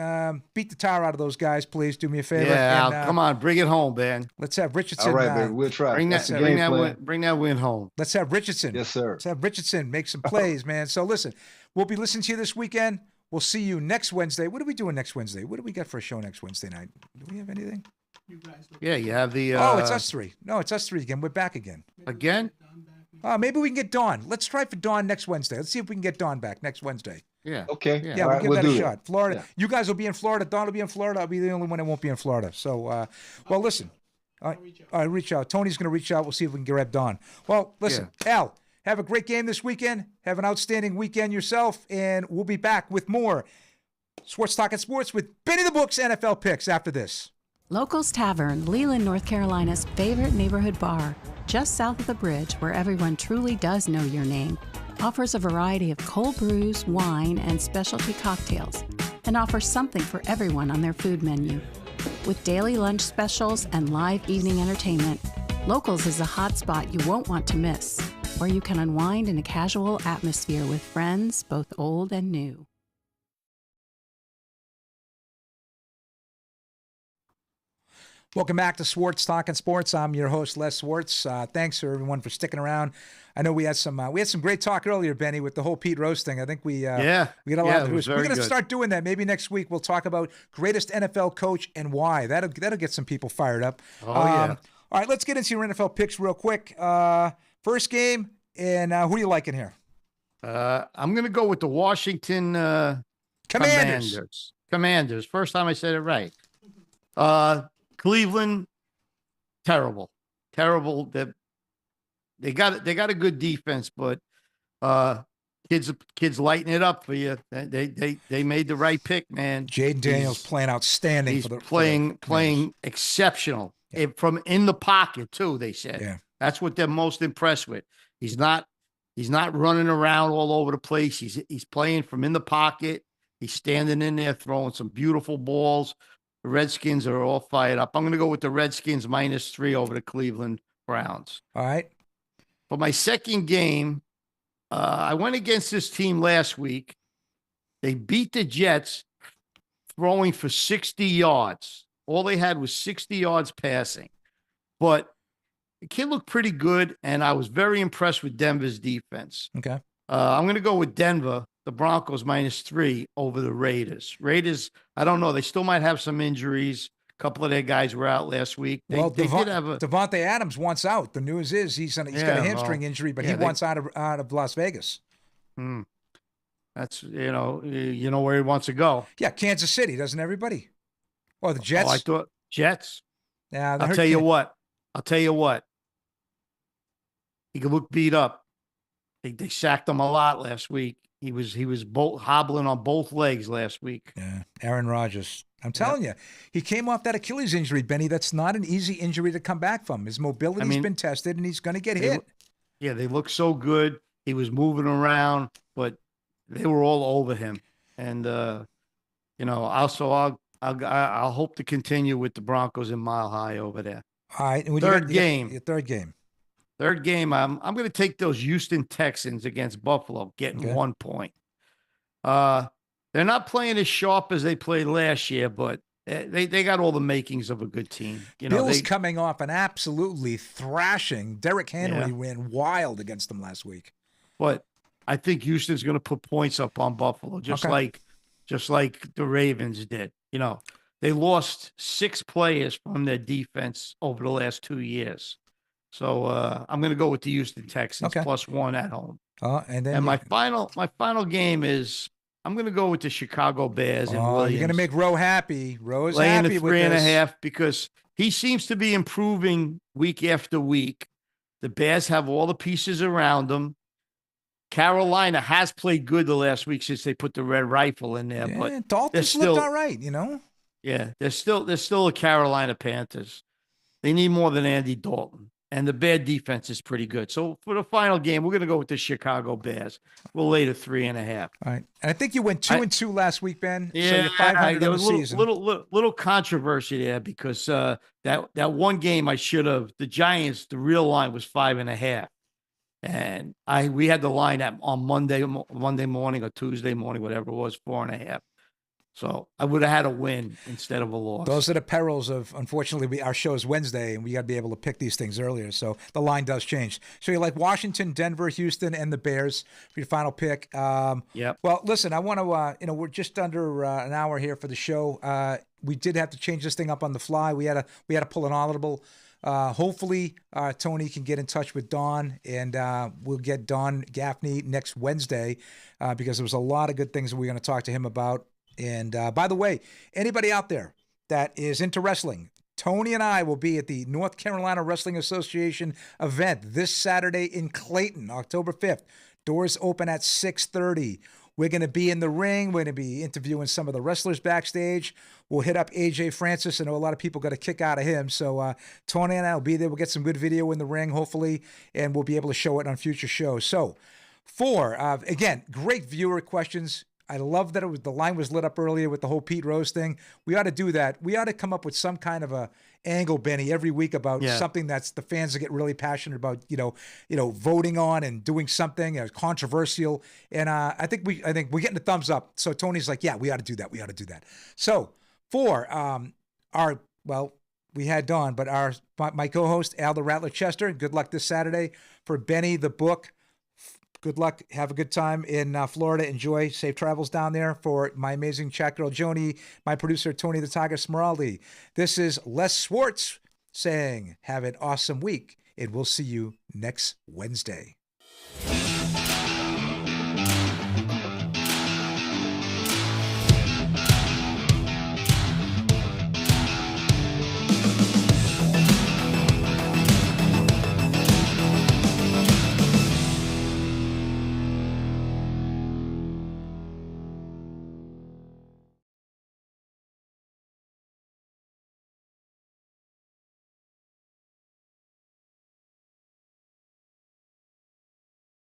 Beat the tar out of those guys, please. Do me a favor. Yeah, and, come on, bring it home, man. Let's have Richardson. All right, baby, we'll try. Bring that win home. Let's have Richardson. Yes, sir. Let's have Richardson make some plays, man. So listen, we'll be listening to you this weekend. We'll see you next Wednesday. What are we doing next Wednesday? What do we got for a show next Wednesday night? Do we have anything? Yeah, you have the. Oh, it's us three. No, it's us three again. We're back again. Again? Maybe we can get Dawn. Let's try for Dawn next Wednesday. Let's see if we can get Dawn back next Wednesday. Yeah. Okay. Yeah. Yeah, All we'll right, give we'll that a do shot. Florida. Yeah. You guys will be in Florida. Dawn will be in Florida. I'll be the only one that won't be in Florida. So, well, listen. All right, reach out. Tony's going to reach out. We'll see if we can grab Dawn. Well, listen, Al, have a great game this weekend. Have an outstanding weekend yourself, and we'll be back with more Sports Talking Sports with Benny the Book's NFL picks after this. Locals Tavern, Leland, North Carolina's favorite neighborhood bar, just south of the bridge where everyone truly does know your name, offers a variety of cold brews, wine, and specialty cocktails, and offers something for everyone on their food menu. With daily lunch specials and live evening entertainment, Locals is a hot spot you won't want to miss, where you can unwind in a casual atmosphere with friends, both old and new. Welcome back to Swartz Talking Sports. I'm your host, Les Swartz. Thanks for everyone for sticking around. I know we had some great talk earlier, Benny, with the whole Pete Rose thing. I think we got a lot to do. We're going to start doing that. Maybe next week we'll talk about greatest NFL coach and why. That'll get some people fired up. Yeah. All right, let's get into your NFL picks real quick. First game, and who are you liking here? I'm going to go with the Washington Commanders. First time I said it right. Cleveland, terrible. They got a good defense, but kids lighting it up for you. They made the right pick, man. Jaden Daniels playing outstanding. He's playing exceptional. Yeah. From in the pocket too. They said that's what they're most impressed with. He's not running around all over the place. He's playing from in the pocket. He's standing in there throwing some beautiful balls. The Redskins are all fired up. I'm going to go with the Redskins -3 over the Cleveland Browns. All right. For my second game, I went against this team last week. They beat the Jets throwing for 60 yards. All they had was 60 yards passing. But the kid looked pretty good, and I was very impressed with Denver's defense. Okay. I'm going to go with Denver. The Broncos -3 over the Raiders. Raiders, I don't know. They still might have some injuries. A couple of their guys were out last week. They did have Devontae Adams wants out. The news is he's got a hamstring injury, but he wants out of Las Vegas. That's you know where he wants to go. Yeah, Kansas City, doesn't everybody? Or the Jets? I thought Jets. Yeah, I'll tell you what. He could look beat up. They sacked him a lot last week. He was hobbling on both legs last week. Yeah, Aaron Rodgers. I'm telling you, he came off that Achilles injury, Benny. That's not an easy injury to come back from. His mobility's been tested, and he's going to get hit. Yeah, they look so good. He was moving around, but they were all over him. And I'll hope to continue with the Broncos in Mile High over there. All right, and third game. Third game. I'm going to take those Houston Texans against Buffalo, getting 1 point. They're not playing as sharp as they played last year, but they got all the makings of a good team. Bills coming off an absolutely thrashing. Derrick Henry ran wild against them last week. But I think Houston's going to put points up on Buffalo, just like the Ravens did. They lost 6 players from their defense over the last 2 years. So I'm going to go with the Houston Texans +1 at home. And my final game is I'm going to go with the Chicago Bears. And you're going to make Roe happy. Roe's laying happy the with 3.5 because he seems to be improving week after week. The Bears have all the pieces around them. Carolina has played good the last week since they put the red rifle in there. But Dalton's looked all right, Yeah, they're still the Carolina Panthers. They need more than Andy Dalton. And the Bear defense is pretty good. So for the final game, we're going to go with the Chicago Bears. We'll lay the 3.5. All right. And I think you went 2-2 last week, Ben. Yeah, so you're 500 there on was the season. little controversy there because that one game I should have. The Giants, the real line was 5.5, and we had the line on Monday morning or Tuesday morning, whatever it was, 4.5. So I would have had a win instead of a loss. Those are the perils of, unfortunately, our show is Wednesday, and we got to be able to pick these things earlier. So the line does change. So you like Washington, Denver, Houston, and the Bears for your final pick. Yep. Well, listen, I want to, we're just under an hour here for the show. we did have to change this thing up on the fly. We had to pull an audible. Hopefully, Tony can get in touch with Don, and we'll get Don Gaffney next Wednesday because there was a lot of good things that we're going to talk to him about. And by the way, anybody out there that is into wrestling, Tony and I will be at the North Carolina Wrestling Association event this Saturday in Clayton, October 5th. Doors open at 6:30. We're going to be in the ring. We're going to be interviewing some of the wrestlers backstage. We'll hit up AJ Francis. I know a lot of people got a kick out of him. So Tony and I will be there. We'll get some good video in the ring, hopefully, and we'll be able to show it on future shows. So again, great viewer questions. I love that the line was lit up earlier with the whole Pete Rose thing. We ought to do that. We ought to come up with some kind of a angle, Benny, every week about something that's the fans that get really passionate about, voting on and doing something controversial. And I think we're getting a thumbs up. So Tony's like, yeah, we ought to do that. We ought to do that. So we had Don, but my co-host Al the Rattler Chester. Good luck this Saturday. For Benny the book. Good luck. Have a good time in Florida. Enjoy. Safe travels down there. For my amazing chat girl, Joni, my producer, Tony the Tiger Smeraldi. This is Les Swartz saying, have an awesome week, and we'll see you next Wednesday.